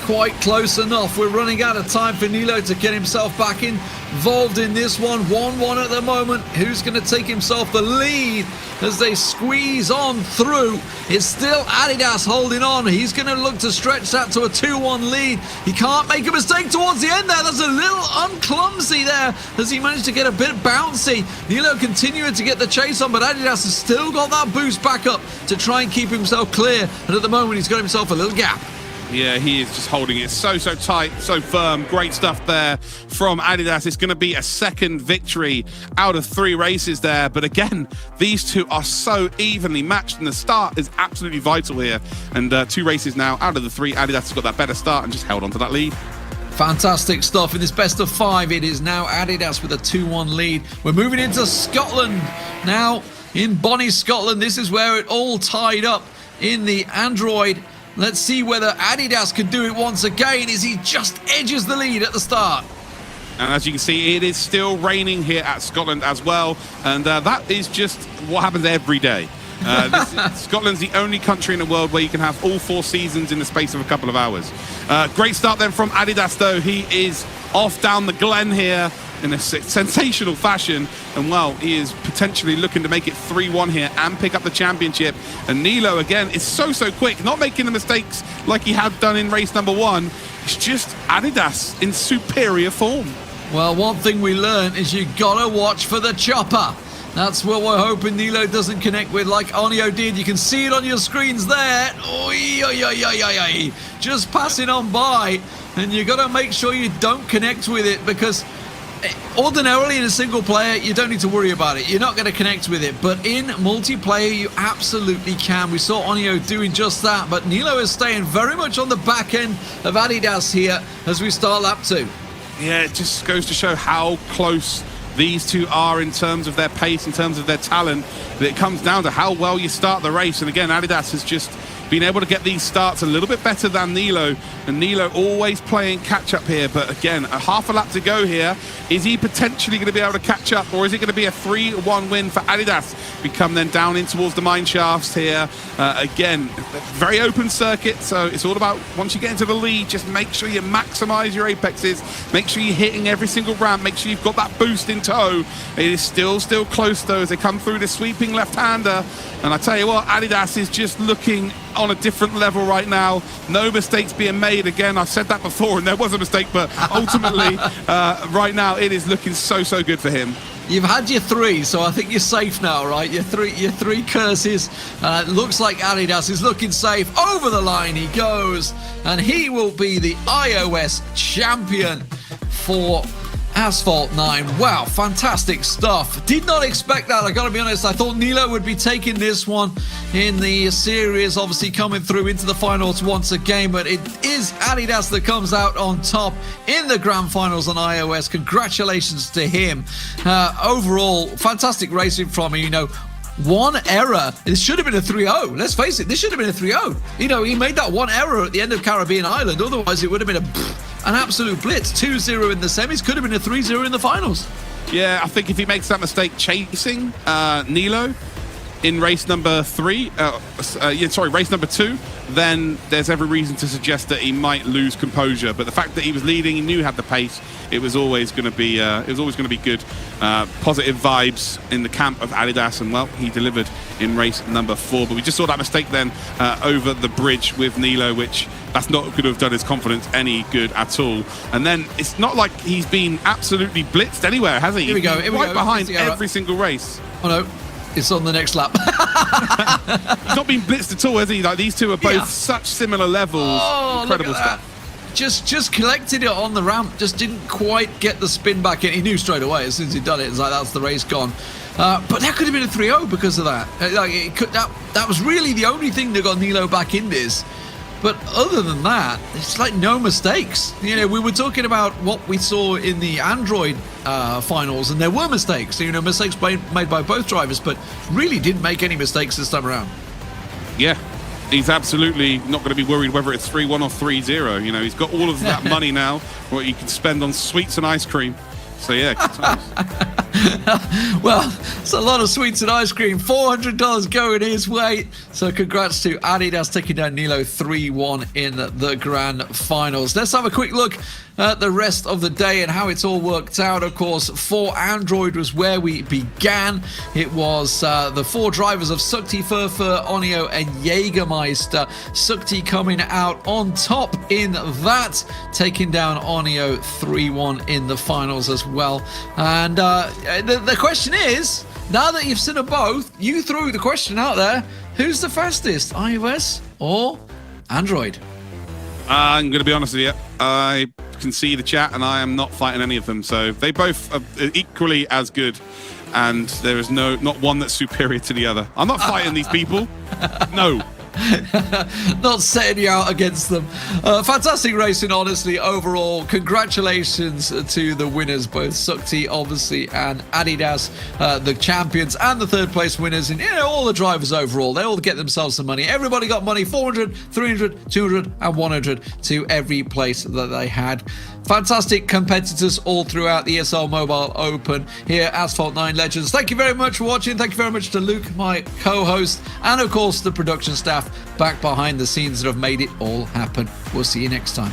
quite close enough. We're running out of time for Nilo to get himself back involved in this one. 1-1 at the moment. Who's going to take himself the lead as they squeeze on through? It's still Adidas holding on. He's going to look to stretch that to a 2-1 lead. He can't make a mistake towards the end there. That's a little unclumsy there as he managed to get a bit bouncy. Nilo continuing to get the chase on, but Adidas has still got that boost back up to try and keep himself clear. And at the moment, he's got himself a little gap. Yeah, he is just holding it so tight, so firm. Great stuff there from Adidas. It's going to be a second victory out of 3 races there. But again, these 2 are so evenly matched, and the start is absolutely vital here. And 2 races now out of the 3, Adidas has got that better start and just held on to that lead. Fantastic stuff. In this best of 5, it is now Adidas with a 2-1 lead. We're moving into Scotland now. In Bonnie, Scotland, this is where it all tied up in the Android. Let's see whether Adidas can do it once again as he just edges the lead at the start. And as you can see, it is still raining here at Scotland as well. And that is just what happens every day. Scotland's the only country in the world where you can have all 4 seasons in the space of a couple of hours. Great start then from Adidas, though. He is off down the glen here in a sensational fashion, and well, he is potentially looking to make it 3-1 here and pick up the championship. And Nilo again is so quick, not making the mistakes like he had done in race number 1. It's just Adidas in superior form. Well, one thing we learned is you gotta watch for the chopper. That's what we're hoping Nilo doesn't connect with like Onio did. You can see it on your screens there. Oy, oy, oy, oy, oy, oy. Just passing on by, and you got to make sure you don't connect with it, because ordinarily in a single player, you don't need to worry about it. You're not going to connect with it. But in multiplayer, you absolutely can. We saw Onio doing just that. But Nilo is staying very much on the back end of Adidas here as we start lap 2. Yeah, it just goes to show how close these two are in terms of their pace, in terms of their talent. But it comes down to how well you start the race. And again, Adidas has just been able to get these starts a little bit better than Nilo, and Nilo always playing catch up here. But again, a half a lap to go here. Is he potentially going to be able to catch up, or is it going to be a 3-1 win for Adidas? We come then down in towards the mine shafts here. Again, very open circuit, so it's all about, once you get into the lead, just make sure you maximize your apexes, make sure you're hitting every single ramp, make sure you've got that boost in tow. It is still close though as they come through the sweeping left-hander. And I tell you what, Adidas is just looking on a different level right now. No mistakes being made. Again, I've said that before and there was a mistake, but ultimately right now it is looking so good for him. You've had your 3, so I think you're safe now, right? Your three curses. It looks like Adidas is looking safe. Over the line he goes, and he will be the iOS champion for Asphalt 9. Wow, fantastic stuff. Did not expect that, I gotta be honest. I thought Nilo would be taking this one in the series, obviously coming through into the finals once again, but it is Adidas that comes out on top in the grand finals on iOS. Congratulations to him. Overall, fantastic racing from him. You know, one error. This should have been a 3-0. Let's face it, this should have been a 3-0. You know, he made that one error at the end of Caribbean Island. Otherwise, it would have been an absolute blitz. 2-0 in the semis. Could have been a 3-0 in the finals. Yeah, I think if he makes that mistake chasing Nilo in race number 3, race number 2, then there's every reason to suggest that he might lose composure. But the fact that he was leading, he knew he had the pace. It was always going to be good. Positive vibes in the camp of Adidas, and well, he delivered in race number 4. But we just saw that mistake then over the bridge with Nilo, which that's not going to have done his confidence any good at all. And then it's not like he's been absolutely blitzed anywhere, has he? Here we go. Right behind every single race. Oh no. It's on the next lap. He's not been blitzed at all, has he? Like, these two are both such similar levels. Oh, incredible stuff. Just collected it on the ramp, just didn't quite get the spin back in. He knew straight away as soon as he'd done it. It's like, that's the race gone. But that could have been a 3-0 because of that. That was really the only thing that got Nilo back in this. But other than that, it's like no mistakes. You know, we were talking about what we saw in the Android finals, and there were mistakes. You know, mistakes made by both drivers, but really didn't make any mistakes this time around. Yeah. He's absolutely not going to be worried whether it's 3-1 or 3-0. You know, he's got all of that money now, what he can spend on sweets and ice cream. So yeah, good times. Well, it's a lot of sweets and ice cream. $400 going his way. So congrats to Adidas taking down Nilo 3-1 in the grand finals. Let's have a quick look at the rest of the day and how it's all worked out. Of course, for Android was where we began. It was the 4 drivers of Sukti, Furfur, Onio and Jägermeister. Sukti coming out on top in that, taking down Onio 3-1 in the finals as well. And the question is, now that you've seen them both, you threw the question out there, who's the fastest, iOS or Android? I'm going to be honest with you. I can see the chat and I am not fighting any of them. So they both are equally as good. And there is not one that's superior to the other. I'm not fighting these people. No. Not setting you out against them. Fantastic racing, honestly, overall. Congratulations to the winners, both Sukti, obviously, and Adidas, the champions, and the third place winners, and all the drivers overall. They all get themselves some money. Everybody got money, 400, 300, 200, and 100 to every place that they had. Fantastic competitors all throughout the ESL Mobile Open here at Asphalt 9 Legends. Thank you very much for watching. Thank you very much to Luke, my co-host, and of course the production staff back behind the scenes that have made it all happen. We'll see you next time.